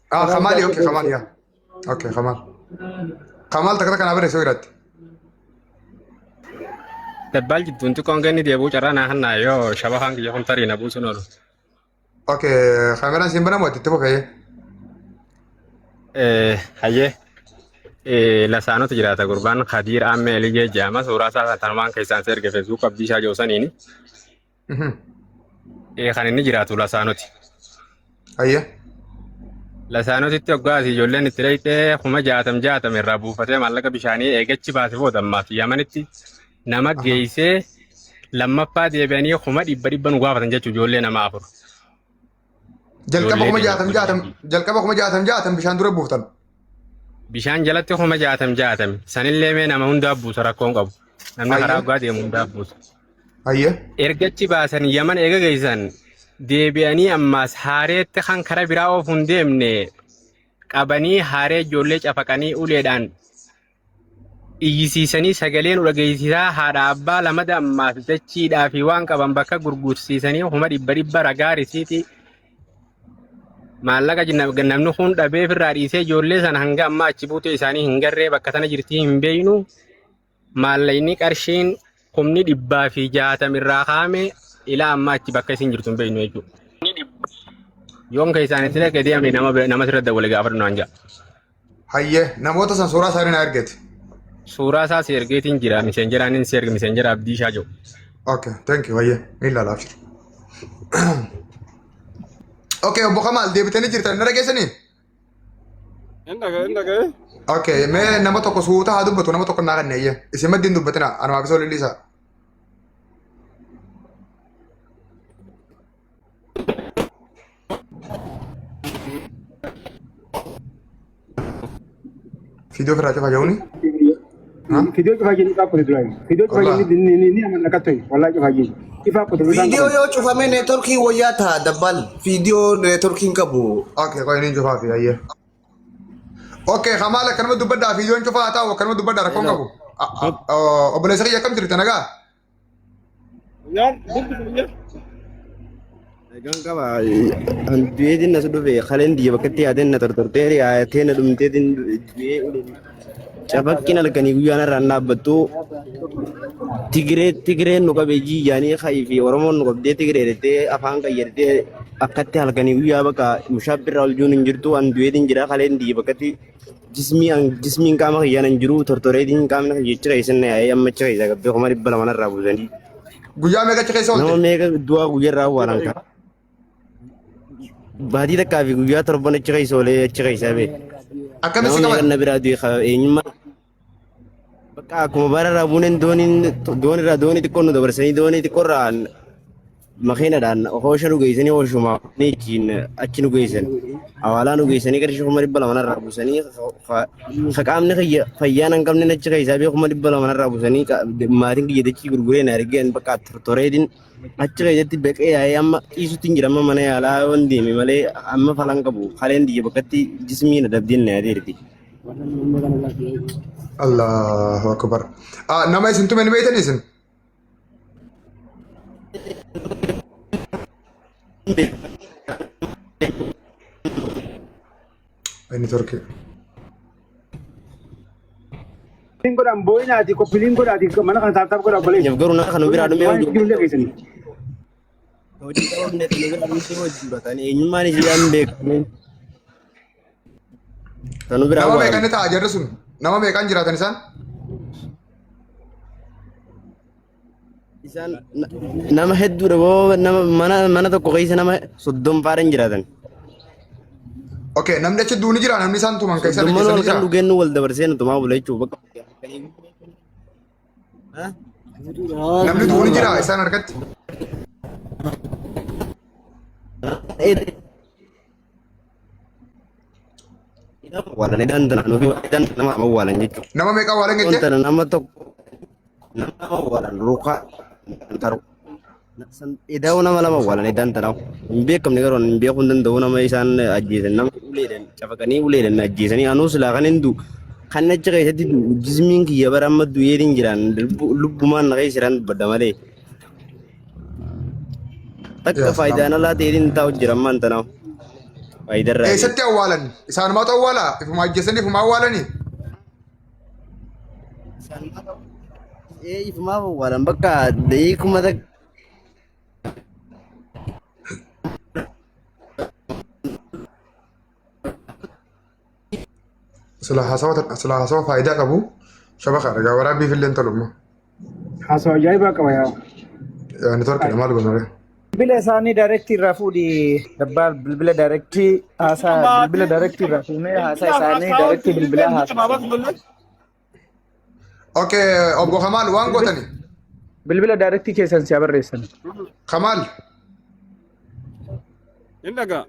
Kamal ya okay Kamal ya okay Kamal tak kan apa resoi rat Tebal jidun tu kong gani dia bu cara nahan na yo shabahan ki jahon tari na bu sunor okay kamera simpan mau titip apa ya haye lasano tijrata gurban khadir amme elige jama surasa tanman kaisan ser ke Facebook abdi sha josan ini khanin jiratu lasanoti ayya lasanoti toggaasi jollen itireyte kuma jaatam irra buufate mallaqa bishaanii eegachi baase boodammaaf yamanitti nama geeyse lammaffaa deebi'anii kuma dhibba nu gaafatan jechuu ijoollee nama afur jalqaba kuma jaatam bishaan dura buuftan bishaan jalatti kuma jaatame sanillee mee nama hundaa buusa rakkoon qabu namni karaa dhugaa deemu hundaa buusa. Ergachi baasan yaman eega geessan deebi'anii ammaas haareetti kan karaa biraa of hin deemne qabanii haaree ijoollee cafaqanii uleedhaan iyyisiisanii sagaleen dhageessisaa haadha abbaa lamada ammaas dachiidhaa fi waan qaban bakka gurgursiisanii kuma dhibba ragaa risiitii maallaqa namni kun dhabee firraa dhiisee ijoollee sana hanga amma achi buutee isaanii hin garree bakka tana jirtii hin beeynu maallaqni qarshiin kumni 160 irraa kaame ilaa amma achi bakka isin jirtu hin beeynu jechuudha. Yoon ka isaanitti dhaqee deemee nama sirratti wal gaafadhu naan ja'a. Hayyee namoota san suuraa isaanii na ergeeti. Suuraa isaa si ergeetiin jira miseenjeraan si erge miseenjera abdii shaa jiru. Okay, thank you hayyee miila laaf jiru. Okay, obbo Kamal deebitanii jirtan na dhageessanii? Indagee. Okay, mee nama tokko suuta haa dubbatu nama tokko naa kanneeyye. Isin maddiin dubbatina anumaa fi soolilli isaa. Video firaate fayyawuni? Video cufaa jenni qaaqqoo duraani. Video cufaa jenni ni amanna kattoyi. Wallaahi cufaa jenni. Video yoo cufame neetworkii wayyaa ta'a dabbal. Video neetworkiin qabu. Okay, qoy niin cufaa fi hayyee. Okay, Kamal akkanuma dubbadhaa videoon cufaa taa'u akkanuma dubbadhaa rakkoon qabu. Obboleessa kiyya akkam jirti nagaa? Egaan qaba du'eetiin as dhufe kaleen biyya bakkatti yaadeen na tortortee yaatee na dhumteetiin du'ee cabakkiin halkanii guyyaan irraan dhaabbattu Tigireen nu qabee jiyyaanii ka'ii fi Oromoon nu qabdee Tigiree jettee afaan qayyadee akkatti halkanii guyyaa bakka mushaabbiirraa oljuun hin jirtu an du'eetiin jira kaleen biyya bakkatti jismiin qaama kiyyaan hin jiru tortoreetiin qaamni jecha keessan yaa'ee ammacha keessa gabbee 200 irraa buusanii. Guyyaa meeqa keessa oolte? Nama meeqa du'aa guyyaarraa waalan ka. Baadii takkaa fi guyyaa torban achi keessa oolee achi keessa bee. Akkamitti qaban? Nama meeqa biraa du'e eenyummaa. Bakka akkuma bara irraa buuneen doonii xiqqoo nu dabarsanii doonii xiqqoo irraa makiinadhaan hoosha nu geessanii hooshuma niichiin achi nu geessan. Awaalaa nu geessanii qarshii 200 irraa buusanii qaamni fayyaa hin qabne achi keessaa bee 200 irraa buusanii maatiin kiyya dachii gurguree na argeen bakka tortoreetiin achi keessatti baqee yaa'ee amma dhiisutti hin jira amma mana yaalaa waan deeme malee amma falan qabu kaleen biyya bakkatti jismiin adabdiin na yaadeerti. Allahu akbar. Nama isin tume ni beeytan isin? Ini Turki. Godhan boo'inaati koppiliin godhaati mana kana taataaf godha obboleessa. Nyaf garuu nama kan biraa dhumee Waan jiru illee keessanii. hojii qabuun kan biraa dhumee hojii batanii eenyummaan ishee aan beekamu. Kan biraa Nama meeqan ni ta'a jarri sun? Nama meeqan jiraatan isaan? Isaan nama hedduudha boo nama mana tokko keessa nama 30 faaran jiraatan. Okay, namni achi duuni jira namni isaan tuman keessa Dummaan keessan wal kan jira. dhugeennu wal dabarsee nutumaa bula jechuudha bakka. Namni duuni jira isaan harkatti. Waalan dandana nufi nama awwaalan jechuudha. Nama meeqa awwaalan jettee? Wanta nama tokko nama awwaalan ruukaa taru. Idaa'uu nama lama awwaalan dandana. Hin beekamne garuu hin beekuu hin danda'u nama isaan ajjeesan nama uleedhan cafaqanii uleedhan ajjeesanii anuu silaa kan hindu kan achi keessatti jismiin kiyya bara amma du'eetiin jiran lubbumaan naqee jiran badda malee. Takka faayidaan alaa ta'eetiin taa'u jiran maanta nama. Faayidarraa. Eessatti awwaalan? Isaanumatu awwaala? Ifuma ajjeesanii ifuma awwaalanii? Ifumaaf awwaalan bakka da'iikuma takka. Sila hasawa faayidaa qabu shabaka dhagaa waraabbiif illee tolumma. Haasawaa ajaa'ibaa qaba yaa. Ni torkina maal goonore? Bilbila isaanii daayirektii irraa fuudhi dabbaa bilbila daayirektii haasaa bilbila daayirektii irraa fuudhee haasaa isaanii daayirektii bilbilaa haasaa. Okay, obbo Kamal waan gootani? Bilbila daayirektii keessan siyaa barreessan. Kamal. Indaga.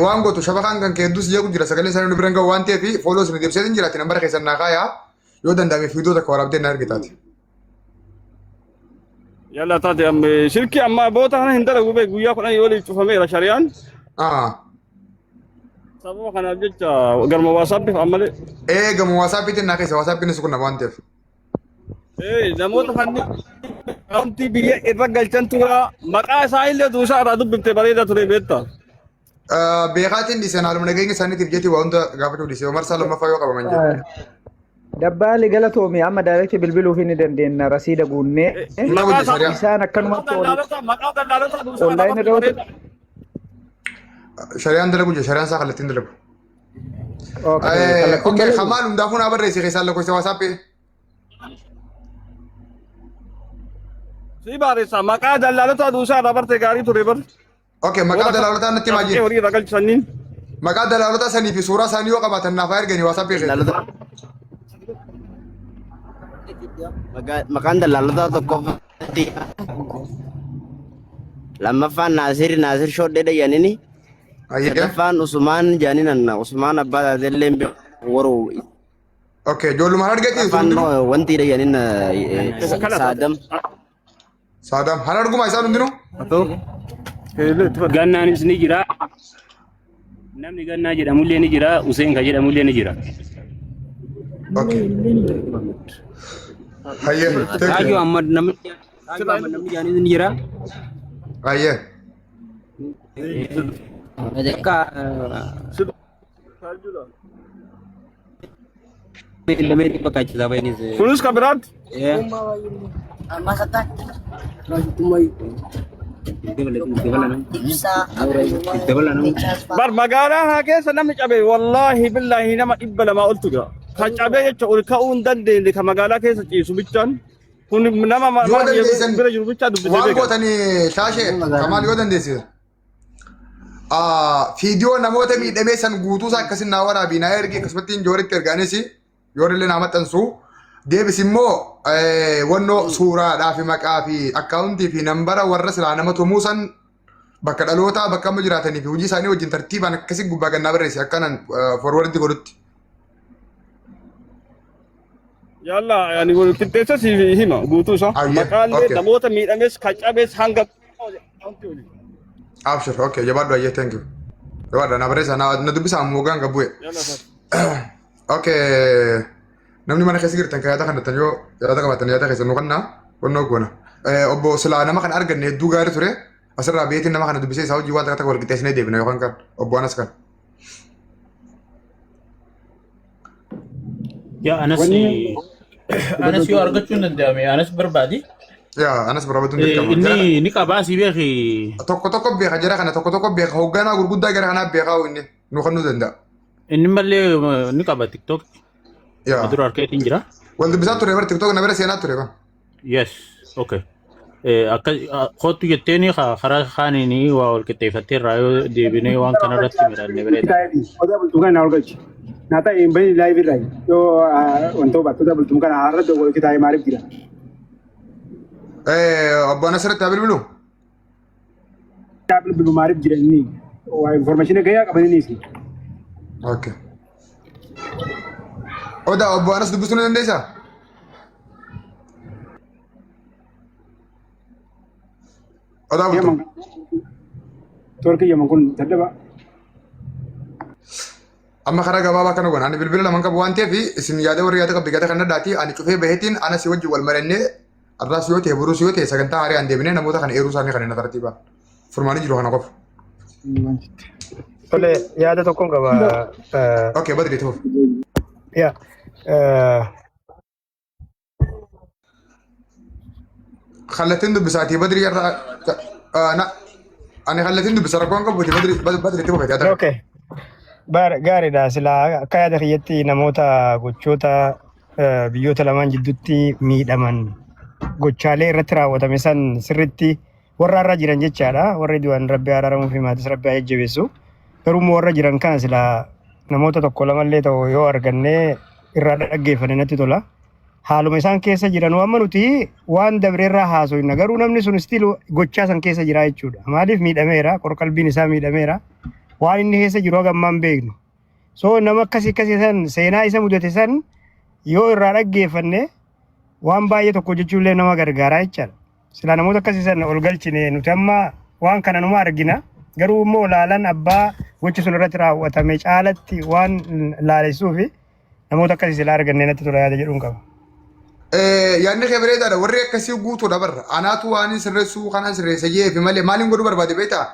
waan gootu shabakaan kan keeddus jeeku jira sagalee isaanii nu biran gahu waan ta'eef fooloo isin deebisee jiraatti nambara keessan naa kaayaa yoo danda'ame fiidoo takka waraabdee na argitaati. Yalla taate shirkii amma boota kana hin dalagu bee guyyaa kudhan yoo waliif cufameera shari'aan. Sababa kanaaf jecha garma waasaappiif ammalee. Gama waasaappiitiin naa keessa waasaappiin isa kun nama waan ta'eef. Namoota fanni kaawuntii biyya irra galchan tura maqaa isaa illee duusaa irraa dubbifte bareeda ture beektaa. Beekaatiin dhiisee haaluma nageenya isaaniitiif jetti waa hunda gaafachuu dhiisee marsaa lammaffaa yoo qabaman jedhu. Dabbaali galatoomii amma daayireektii bilbiluuf ni dandeenya rasiida guunnee isaan akkanumatti onlaayinii irra shari'aan dalagu jira shari'aan isaa kallattiin dalagu. Okay hamaan hundaafuu naa barreesse keessaan lakkoofsa waasappii. Si barreessa maqaa daldaltoota duusaa irraa barte gaarii ture bar. Okay maqaa daldaltootaa natti himaa jiru. Horii irra galchaniin. Maqaa daldaltootaa sanii fi suuraa isaanii yoo qabaatan naaf erganii waasappii keessa. Maqaan daldaltoota tokko lammaffaan Naasir Shooddeedha jedhanii sadaffaan Usmaan jedhaniin Usmaan abbaa taateellee waruu. Okay ijoollumaan argate wanti jedhaniin Saadam. Saadam haa arguma isaan hundinuu. Gannaanis ni jira. Namni Gannaa jedhamullee ni jira. Useen kan jedhamullee ni jira. Okay. Hayyee. Taaju Ahmad namni jaanis ni jira. Hayyee. Akka illee bakkaachisa baay'innis. Kunis kan biraatti. Bar magaalaa haa keessa namni cabe wallaahi billaahi nama 200 oltu gaa. Kan cabee jecha ol ka'uu hin dandeenye kan magaalaa keessa ciisu bichaan kun nama bira jiru bichaa dubbisee waan gootanii shaashee kamaal yoo dandeessise. Fiidiyoo namoota miidhamee san guutuusaa akkasin naa waraabii naa ergi akkasumatti jooritti ergaanis yoorillee naa maxxansu deebis immoo wannoo suuraadhaa fi maqaa fi akkaawuntii fi nambara warra silaa nama tumuusan bakka dhalootaa bakka amma jiraatanii fi hojii isaanii wajjin tartiibaan akkasii gubbaa gannaa barreesse akkanan forwardi godhutti. Yalla yani qixxeessa si hima guutuu isaa maqaalee namoota miidhames kan cabees hanga. Abshir okay jabaadhu ayyee thank you. Jabaadhu na barreessa na dubbisa ammoo ganga bu'e. Okay. Namni mana keessa jirtan kan yaada kanatan yoo yaada qabatan yaada keessa nu kannaa wannoo goona. Obbo silaa nama kan arganne hedduu gaarii ture asirraa beetiin nama kana dubbisee isaa hojii waan takka wal qixxeessinee deebina yookaan kan obbo Anas kan. Yaa Anas yoo argachuu hin danda'ame Anas barbaadi. Yaa Anas barbaadu hin danda'amu. Inni qabaa si beeki. Tokko beeka jara kana tokko beeka hoogganaa gurguddaa gara kanaa beekaa inni nu kannuu danda'a. Inni mallee ni qaba TikTok. Yeah. Madura arkeetiin jira. Wal dubbisaa ture bar TikTok na bira seenaa ture ba. Yes. Okay. Akka kootu jetteeni karaa kaaniini waa wal qixxeeffattee irraa yoo deebinee waan kana irratti midhaanne bireedha. Odaa bultuu kana ol galchi. Naa ta'e hin bahin laayivii irraa yoo wantoota baatota bultuu kana har'a wal qixxaa'ee maaliif jira? Obbo Anas irratti haa bilbilu. Haa bilbilu maaliif jira inni waa information gahaa qabaniinis. Okay. Oda obbo Anas dubbisuu ni dandeessaa? Odaa bultu. Torkii yaman kun daddaba. Amma karaa gabaabaa kana goona. Ani bilbila lamaan qabu waan ta'eef isin yaada warri yaada qabdi gata kan addaati. Ani cufee baheetiin Anas wajjin wal marannee arraas yoo ta'e buruus yoo ta'e sagantaa haarii aan deebinee namoota kana eeruu isaanii kan hin tartiibaan. Furmaanii jiru kana qofa. Tole yaada tokkoon qaba. Okay badri ta'uuf. Yaa. Kallattiin dubbisaatii badri yarra ani kallattiin dubbisa rakkoon qabuuti badri ta'uuf yaada. Okay. Gaariidha silaa akka yaada kiyyatti namoota gochoota biyyoota lamaan jidduutti miidhaman gochaalee irratti raawwatame san sirriitti warra irra jiran jechaadha. Warri du'an rabbi araaramuuf maatis rabbi haa jajjabeessu. Garuu warra jiran kana silaa namoota tokko lamallee ta'u yoo argannee irraa dhaggeeffane natti tola. Haaluma isaan keessa jiran amma nuti waan dabreerraa haasofna garuu namni sun istiil gochaa san keessa jira jechuudha. Maaliif miidhameera? Qorqalbiin isaa miidhameera. waan inni keessa jiru hagammaan beeknu. So nama akkasii san seenaa isa mudate san yoo irraa dhaggeeffanne waan baay'ee tokko jechuullee nama gargaaraa jechaadha. Silaa namoota akkasii san ol galchine nuti amma waan kana numa argina. Garuu immoo laalan abbaa gochi sun irratti raawwatame caalatti waan laalessuufi namoota akkasii silaa arganne natti tola yaada jedhuun qaba. Yaadni kee bareedaadha. Warri akkasii guutuudha barra. Anaatu waan sirreessuu kanaan sirreessa jeefi malee maaliin godhuu barbaade beektaa?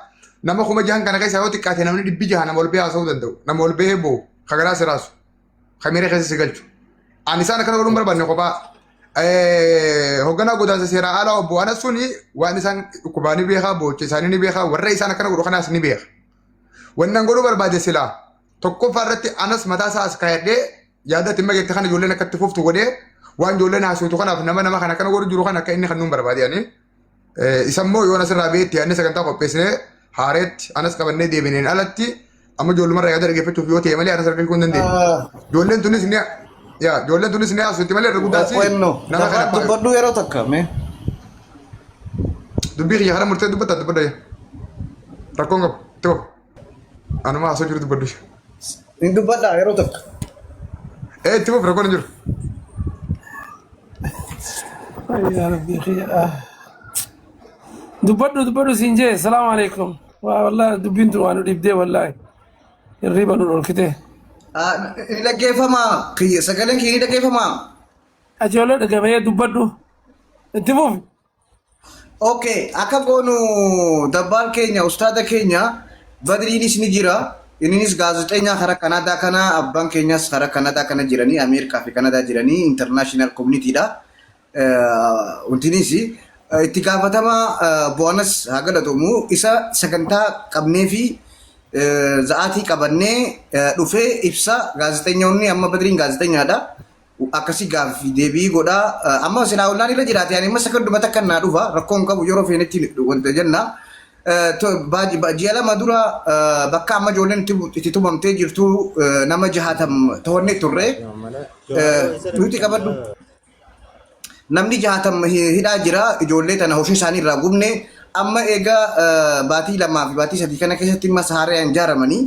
Nama kuma jahan kana keessa yoo xiqqaate namni dhibbi jaha nama ol bahee haasa'uu danda'u. Nama ol bahee boo kagaraa siraasu. Kameera keessa si galchu. Ani isaan akkana godhuun barbaadne kophaa. Hoogganaa godaansa seeraa alaa obbo Anas suni waan isaan dhukkubaa ni beekaa boocha isaanii ni beekaa warra isaan akkana godhu kanaas ni beeka. Wannan godhuu barbaade silaa tokkoffaa irratti Anas mataa isaa as kaayadhee yaadatti himma geekta kana ijoolleen akkatti fuftu godhee waan ijoolleen haasawtu kanaaf nama kana akkana godhu jiru kana akka inni kan nuun barbaade ani. Isammoo yoo asirraa beetti yaadni sagantaa qopheessinee haareetti Anas qabannee deebineen alatti amma ijoollumarraa yaada dhaggeeffachuuf yoo ta'e malee Anas argachuu hin dandeenye. Ijoolleen tunis ni haasawti malee irra guddaa si nama kana dubbadhu yeroo takka mee dubbii kiyya kana murtee dubbata dubbadha rakkoon qabu itti qabu anuma haasoo jiru dubbadhu hin dubbadha yeroo takka itti qabu rakkoon hin jiru. dubbadhu siin jee salaamu alaikum wallahi dubbiin tun waan dhibdee wallahi hirriba nu dhorkite. Ini dhaggeeffama sagaleen kee ni dhaggeeffama. Ijoollee dhaggeeffamee dubbadhu itti fufi. Okay, akka goonu dabbaan keenya ustaada keenya Badriinis ni jira. Innis gaazexeenyaa karaa Kanaadaa kana abbaan keenyas karaa Kanaadaa kana jiranii Ameerikaa fi Kanaadaa jiranii international communityidha. Wantinis itti gaafatama Boonas haa galatomu isa sagantaa qabnee fi za'aatii qabannee dhufee ibsa gaazexeessonni amma Badriin gaazexeenyaadha. Akkasii gaaffii deebii godha. Amma silaa ollaan irra jiraate ani amma sakanduma takka naa dhufa rakkoon qabu yeroo feenetti wanta jenna. Ji'a lama dura bakka amma ijoolleen itti tumamtee jirtu nama 60 to'annee turre. Nuti qabadhu. Namni 60 hidhaa jira ijoollee tana hoshii isaanii irraa gubne. Amma egaa baatii lamaa fi baatii sadii kana keessatti masaaraan ijaaramanii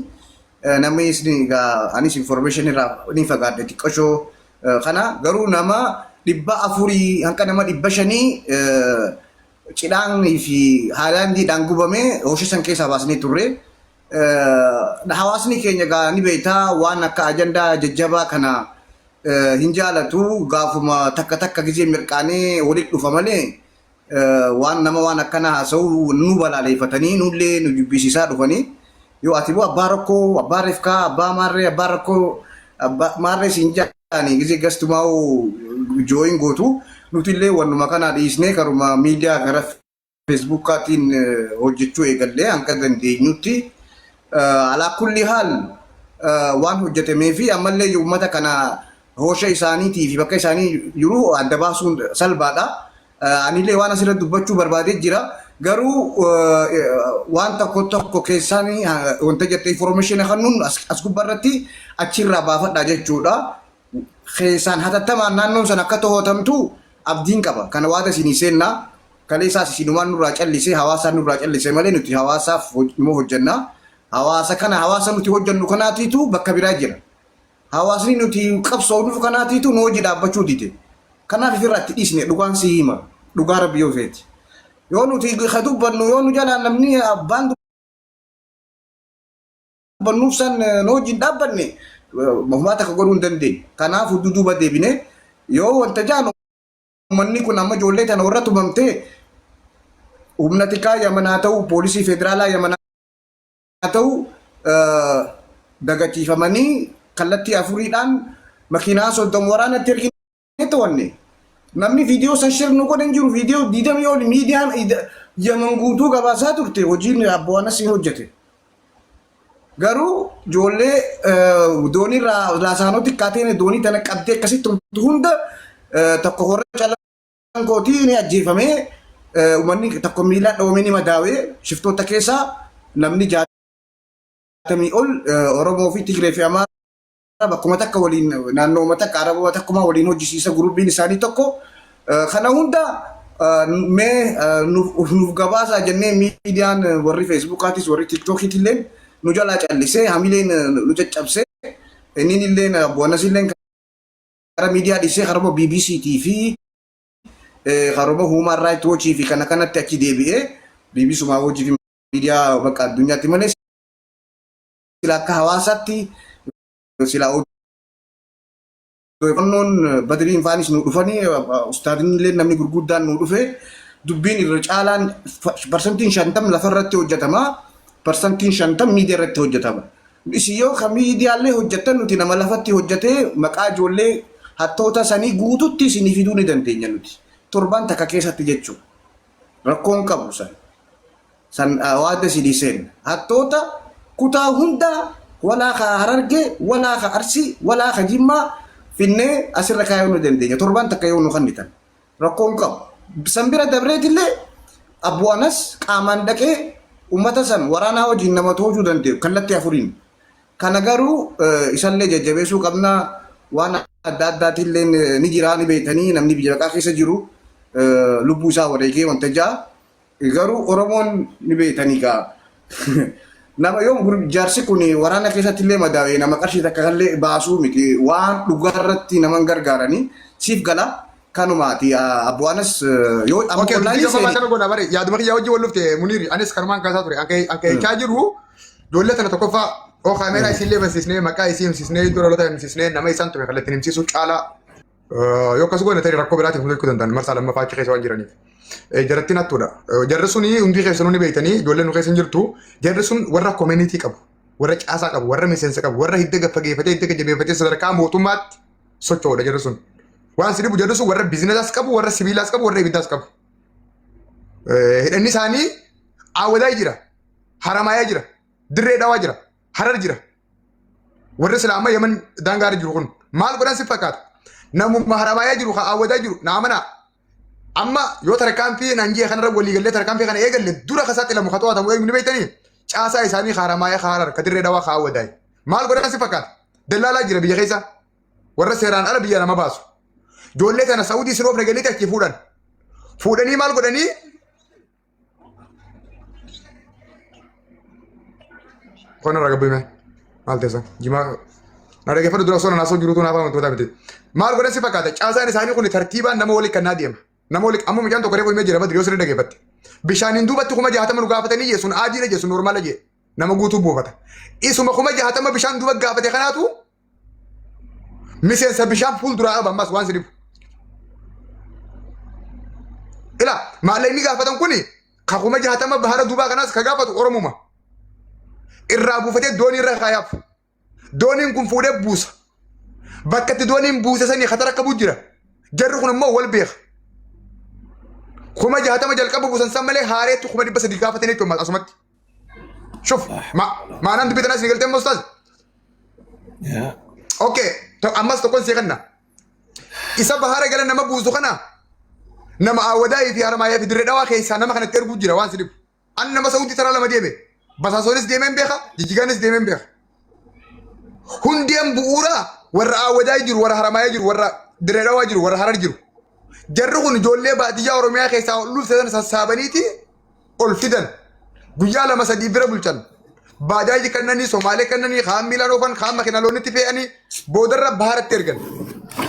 namni anis information irraa ni fagaadhe xiqqashoo kana garuu nama 400 hanga nama 500 cidhaan fi haalaandiidhaan gubame hoshii san keessaa baasnee turre. Hawaasni keenya gaa ni beektaa waan akka ajandaa jajjabaa kana hin jaalatu gaafuma takka gizee mirqaanee walitti dhufa malee. Waan nama waan akkana haasa'u nu balaaleffatanii nullee nu jibbisiisaa dhufanii yoo ati boo abbaa rakkoo abbaa reefkaa abbaa maarree abbaa rakkoo maarree siin jaanii gisee gastumaa jooyin gootu nutillee wannuma kana dhiisnee karuma miidiyaa gara feesbuukaatiin hojjechuu eegallee hanga dandeenyutti alaa kulli haal waan hojjetamee fi ammallee uummata kana hoosha isaaniitii fi bakka isaanii jiru adda baasuun salphaadha. Anillee waan asirratti dubbachuu barbaadee jira. Garuu waan tokko keessaan wanta jettee information kannuun as gubbaarratti achirraa baafadha jechuudha. Keessaan hatattamaan naannoon san akka to'atamtu abdiin qaba. Kana waada isinii seenna. Kaleessaas isinumaan nurraa callisee hawaasaan nurraa callisee malee nuti hawaasaaf immoo hojjenna. Hawaasa nuti hojjennu kanaatiitu bakka biraa jira. Hawaasni nuti qabsoonuuf kanaatiitu nu hojii dhaabbachuu dide. Kanaaf irratti dhiisne dhugaan si hima dhugaa rabbi yoo feeti yoo nuti ka dubbannu yoo nu jalaan namni abbaan dubbannuuf san nu wajjin dhaabbanne mahumaa takka godhuu hin dandeenye. Kanaaf duuba deebine yoo wanta jaanu manni kun amma ijoollee tana warra tumamtee humna tikaa yamanaa ta'u poolisii federaalaa yamanaa ta'u dagachiifamanii kallattii afuriidhaan makiinaa 30 waraanatti ergine. Wanne namni viidiyoo san shirnu godhan jiru viidiyoo 20 yoo miidiyaan yaman guutuu gabaasaa turte hojiin Obbo Anas hojjete. Garuu ijoollee doonirraa laasaanootti kaateen doonii tana qabdee akkasitti hunda tokko horra calaan kootii ni ajjeefamee uummanni tokko miilaan dhoomee ni madaawee shiftoota keessaa namni 60 ol Oromoo fi Tigree fi Amaaraa bakkuma takka waliin naannoo takka Arabaa takkuma waliin hojjisiisa gurubbiin isaanii tokko kana hunda mee nuuf gabaasaa jennee miidiyaan warri feesbuukaatis warri tiiktookiitillee nu jalaa callisee hamileen nu caccabsee inni illee bu'anas illee karaa miidiyaa dhisee karaa BBC TV karaa Human Rights Watch fi kana kanatti achi deebi'ee BBC Human Watch fi miidiyaa bakka addunyaatti malee sila akka hawaasaatti sila odeeffannoon badriin faanis nu dhufanii ustaadni illee namni gurguddaan nu dhufee dubbiin irra caalaan parsantiin 50 lafarratti hojjetama parsantiin 50 miidiyaa irratti hojjetama. Isiyyoo kan miidiyaalee hojjetan nuti nama lafatti hojjetee maqaa ijoollee hattoota sanii guututti isinii fiduu ni dandeenya nuti. Torban takka keessatti jechuudha. Rakkoon qabu san waada sidii seen hattoota kutaa hundaa walaa ka Harargee walaa ka Arsii walaa ka Jimmaa finnee asirra kaayuu nu dandeenya. Torban takka yoo nu kannitan rakkoon qabu. Sambira dabreetillee abbu'anas qaamaan dhaqee ummata san waraanaa wajjin nama to'achuu danda'u kallattii afuriin. Kana garuu isallee jajjabeessuu qabna waan adda addaatillee ni jira ni beektanii namni biyya baqaa keessa jiru lubbuu isaa wareegee wanta ja'a. Garuu Oromoon ni beektanii gaa nama yoo jaarsi kun waraana keessatti illee madaa'ee nama qarshii takka illee baasuu miti waan dhugaarratti nama gargaaranii siif gala. Kanumaati abbu'anas yoo amma yaaduma kiyyaa wajjin wal dhufte Muniiri anis kanumaan kaasaa ture akka echaa jiru ijoollee tana tokkoffaa oo kaameeraa isiillee barsiisnee maqaa isii himsiisnee iddoo dhalootaa himsiisnee nama isaan ture kallattiin himsiisuu caalaa yoo akkas goone ta'e rakkoo biraatiif nu beekuu danda'an marsaa lammaffaa achi keessa waan jiraniif. Jarratti nattuudha. Jarri suni hundi keessanuu ni beektanii ijoolleen nu keessa hin jirtu jarri sun warra koomunitii qabu warra caasaa qabu warra miseensa qabu warra hidda gaffageeffatee hidda jabeeffatee sadarkaa mootummaatti socho'uudha jarri sun. Waan sidi bujandu sun warra bizinesaas qabu warra sibiilaas qabu warra ibiddaas qabu. Hidhanni isaanii Awwadaa jira, Haramaayaa jira, Dirree Dhawaa jira, Harar jira. Warri Islaamaa Yaman daangaa jiru kun maal godhan si fakkaata? Namummaa Haramaayaa jiru haa Awwadaa jiru naamana. Amma yoo tarkaanfii nanjii kanarra walii gallee tarkaanfii kana eegalle dura kasaatti lamu haa to'atamu eegnu beektanii caasaa isaanii Haramaayaa Harar ka Dirree Dhawaa haa Awwadaa. Maal godhan si fakkaata? Dallaalaa jira biyya keessa warra seeraan ala biyya nama baasu. Ijoollee tana Saawudii siroof nagaleetti achi fuudhanii maal godhanii qonna raga bime maal teessa jimaa na dhaggeeffadhu dura osoo naasoo jiruutu naaf amantoota miti maal godhan si fakkaata caasaan isaanii kun tartiibaan nama walii kannaa deema nama walii amma mucaan tokko reefu himee jira badri yoo sirrii dhaggeeffatte bishaaniin duubatti kuma jahatama nu gaafatanii jechuun aadiina jechuun normaala jee nama guutuu buufata isuma kuma jahatama bishaan duuba gaafate kanaatu miseensa bishaan fuulduraa qaba ammas waan sidifu. Ila maallaqni gaafatan kuni kakuma jahatama bahara duubaa kanaas ka gaafatu Oromuma. Irraa buufatee doonii irra kaayaaf. Dooniin kun fuudhee buusa. Bakka itti dooniin buuse sanii khatara qabu jira. Jarri kun immoo wal beeka. Kuma jahatama jalqaba buusan san malee haareetti kuma 300 gaafatanii jechuun asumatti. Shuf maanaan dubbii tanaas ni galtee immoo ustaaz. Okay ammas tokkoon see kanna. Isa bahara gala nama buusu kana. Nama Awwadaa fi Haramaayaa fi Dirree Dhawaa keessaa nama kanatti erguu jira waan sidifu. An nama Saawudii taraa lama deeme. Basaasoonis deemeen beeka, Jijjigaanis deemeen beeka. Hundeen bu'uuraa warra Awwadaa jiru, warra Haramaayaa jiru, warra Dirree Dhawaa jiru, warra Harar jiru. Jarri kun ijoollee baadiyyaa Oromiyaa keessaa ol dhuftan sassaabaniiti ol fidan. Guyyaa 2-3 bira bulchan. Baajaaji kannanii, Somaalee kannanii, kaan miilaan oofan, kaan makiinaa loonitti fe'anii boodarra baharatti ergan.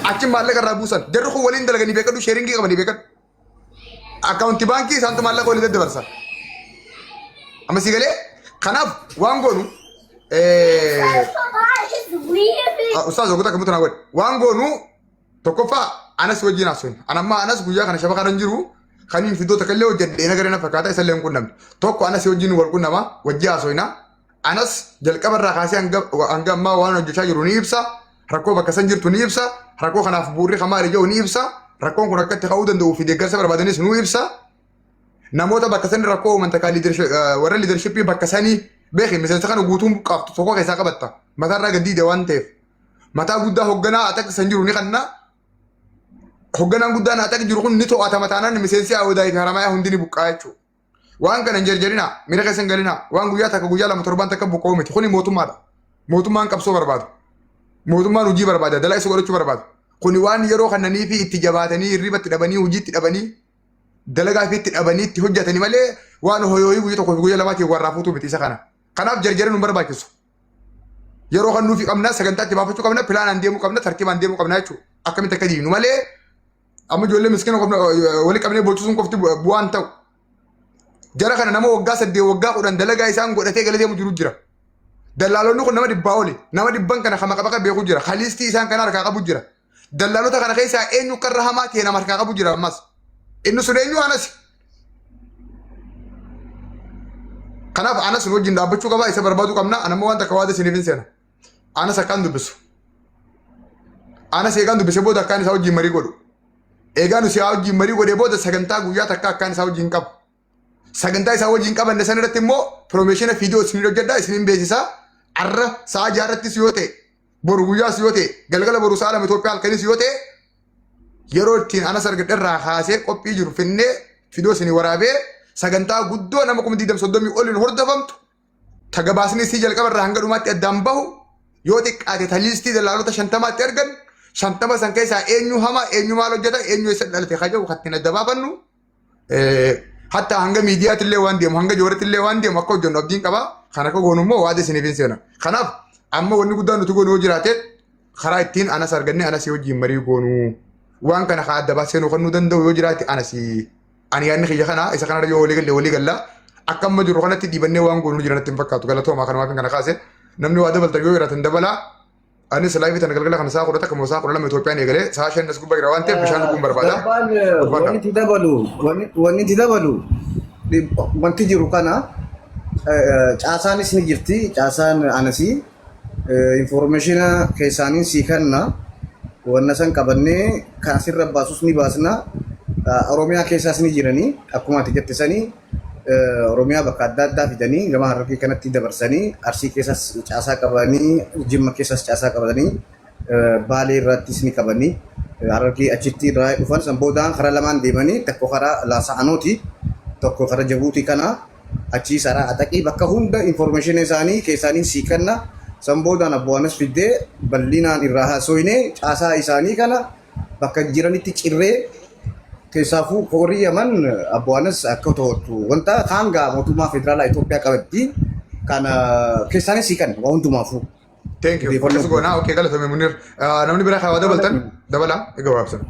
Achi maallaqa irraa buusan. Jarri kun waliin dalaganii beekadhu, sheeringii qabanii beekadhu. Akkaawuntii baankii isaantu maallaqa waliin daddabarsa. Amma si galee kanaaf waan goonu ustaaz ogutaa kamutu naa godhe waan goonu tokkoffaa anas wajjin haasofne anammaa anas guyyaa kana shafa kanan jiru kaniin fidoota kallee hojjedhee nagaree na fakkaata isallee hin qunnamne tokko anas wajjin wal qunnama wajjii haasofna anas jalqaba irraa kaasee hanga ammaa waan hojjechaa jiru ni ibsa rakkoo bakka san jirtu ni ibsa rakkoo kanaaf buurri hamaa ijoo ni ibsa rakkoon kun akkatti ka'uu danda'uu fi deeggarsa barbaadanis nu ibsa. Namoota bakka sanii rakkoo uumantakaa warra liidarshippii bakka sanii beeki miseensa kana guutuun qabtu tokko keessaa qabatta mataarraa gaddiide waan ta'eef mataa guddaa hoogganaa ataka san jiru ni kanna hoogganaan guddaan ataka jiru kun ni to'atama taanaan miseensi Awwadaa fi Haramaayaa hundi ni buqqaa jechuudha. Waan kana hin jarjarina miira keessa hin galina waan guyyaa takka guyyaa 2-7 takka buqqa'uu miti kuni mootummaadha. Mootummaan qabsoo barbaadu. Mootummaan hojii barbaada dalaa isa godhachuu barbaadu. Kuni waan yeroo kannanii fi itti jabaatanii hirribatti dhabanii hojiitti dhabanii dalagaa fi itti dhabanii itti hojjetanii malee waan hoyooyii guyyaa tokko guyyaa lamaatti warraa fuutuu miti isa kana. Kanaaf jarjareen nu barbaachisu. Yeroo kan nuufi qabna sagantaatti baafachuu qabna pilaanaan deemuu qabna tartiibaan deemuu qabna jechuudha. Akkamitti akka diignu malee amma ijoollee miskiina walii qabnee boocisuun qofti bu'aan ta'u. Jara kana nama waggaa 8 waggaa 10 dalagaa isaan godhatee galatee mu jiru jira. Dallaalonni kun nama dhibbaa oli nama dhibban kana kama qaba beeku jira. Khaliistii isaan kana harkaa qabu jira. Dallaalota kana keessaa eenyu karra hamaa ta'e nama harkaa qabu jira ammas. Inni sun eenyu anas. Kanaaf anas nu wajjin dhaabbachuu qaba isa barbaadu qabna anammoo wanta akka waada isiniif hin seena. Anas akkaan dubbisu. Anas eegaan dubbise booda akkaan isaa wajjin marii godhu. Eegaan isaa wajjin marii godhee booda sagantaa guyyaa takka akkaan isaa wajjin qabu. Sagantaa isaa wajjin qabanne san irratti immoo piroomeeshina fiidiyoo isin hojjedhaa isin beeksisaa arra sa'a jaarrattis yoo ta'e boru guyyaas yoo ta'e galgala boru sa'a lama Itoophiyaa halkanis yoo ta'e yeroo ittiin anas argadherraa kaasee qophii jiru finnee fiidiyoo isin waraabee sagantaa guddoo nama 2030 oliin hordofamtu tagabaasni isii jalqabarraa hanga dhumaatti addaan bahu yoo xiqqaate taliistii dallaalota 50tti argan 50 san keessaa eenyu hamaa eenyu maal hojjeta eenyu isa dhalate kajaa'u kattiin adda baafannu hatta hanga miidiyaatti illee waan deemu hanga jooratti illee waan deemu akka hojjennu abdiin qaba kan akka goonu immoo waada isiniif hin seena kanaaf amma wanni guddaan nuti goonu yoo jiraate karaa ittiin anas arganne anas wajjin marii goonu waan kana haa adda baasee nu kan nu danda'u yoo jiraate anas ani yaadni kiyya kana isa kanarra yoo walii galla akka amma jiru kanatti dhiibannee waan goonu jiranatti hin fakkaatu galatoomaa kanamaaf kana kaase namni waa dabaltan yoo jiraatan dabalaa anis laayivii tan galgala kana saa kudha takka saa kudha lama Itoophiyaan eegalee saa 5 as gubbaa jira waan ta'eef bishaan dhuguun barbaada. Wanni itti dabalu wanti jiru kana caasaanis ni jirti caasaan anasii informeeshina keessaaniin sii kanna wanna san qabannee kaasirra baasus ni baasna Oromiyaa keessaas ni jiranii akkuma ati jette sanii Oromiyaa bakka adda addaa fidanii gama harargee kanatti dabarsanii Arsii keessas caasaa qabanii Jimma keessas caasaa qabanii Baalee irrattis ni qabanii harargee achitti irraa dhufan san boodaan karaa lamaan deemanii tokko karaa Laasa'anooti tokko karaa Jabuutii kana achii saraa Axaqii bakka hunda informeeshina isaanii keessaaniin sii kanna san boodaan abbu'aanas fiddee bal'inaan irraa haasoyinee caasaa isaanii kana bakka jiranitti cirree keessaafu horii yaman abbu'aanas akka ta'utu wanta hanga mootummaa federaalaa Itoophiyaa qabatti kana keessaanis sii kanna waa hundumaafuu. Thank you. Oke, galatoomi Munir. Namni biraa haa dabaltan dabala egaa waabsan.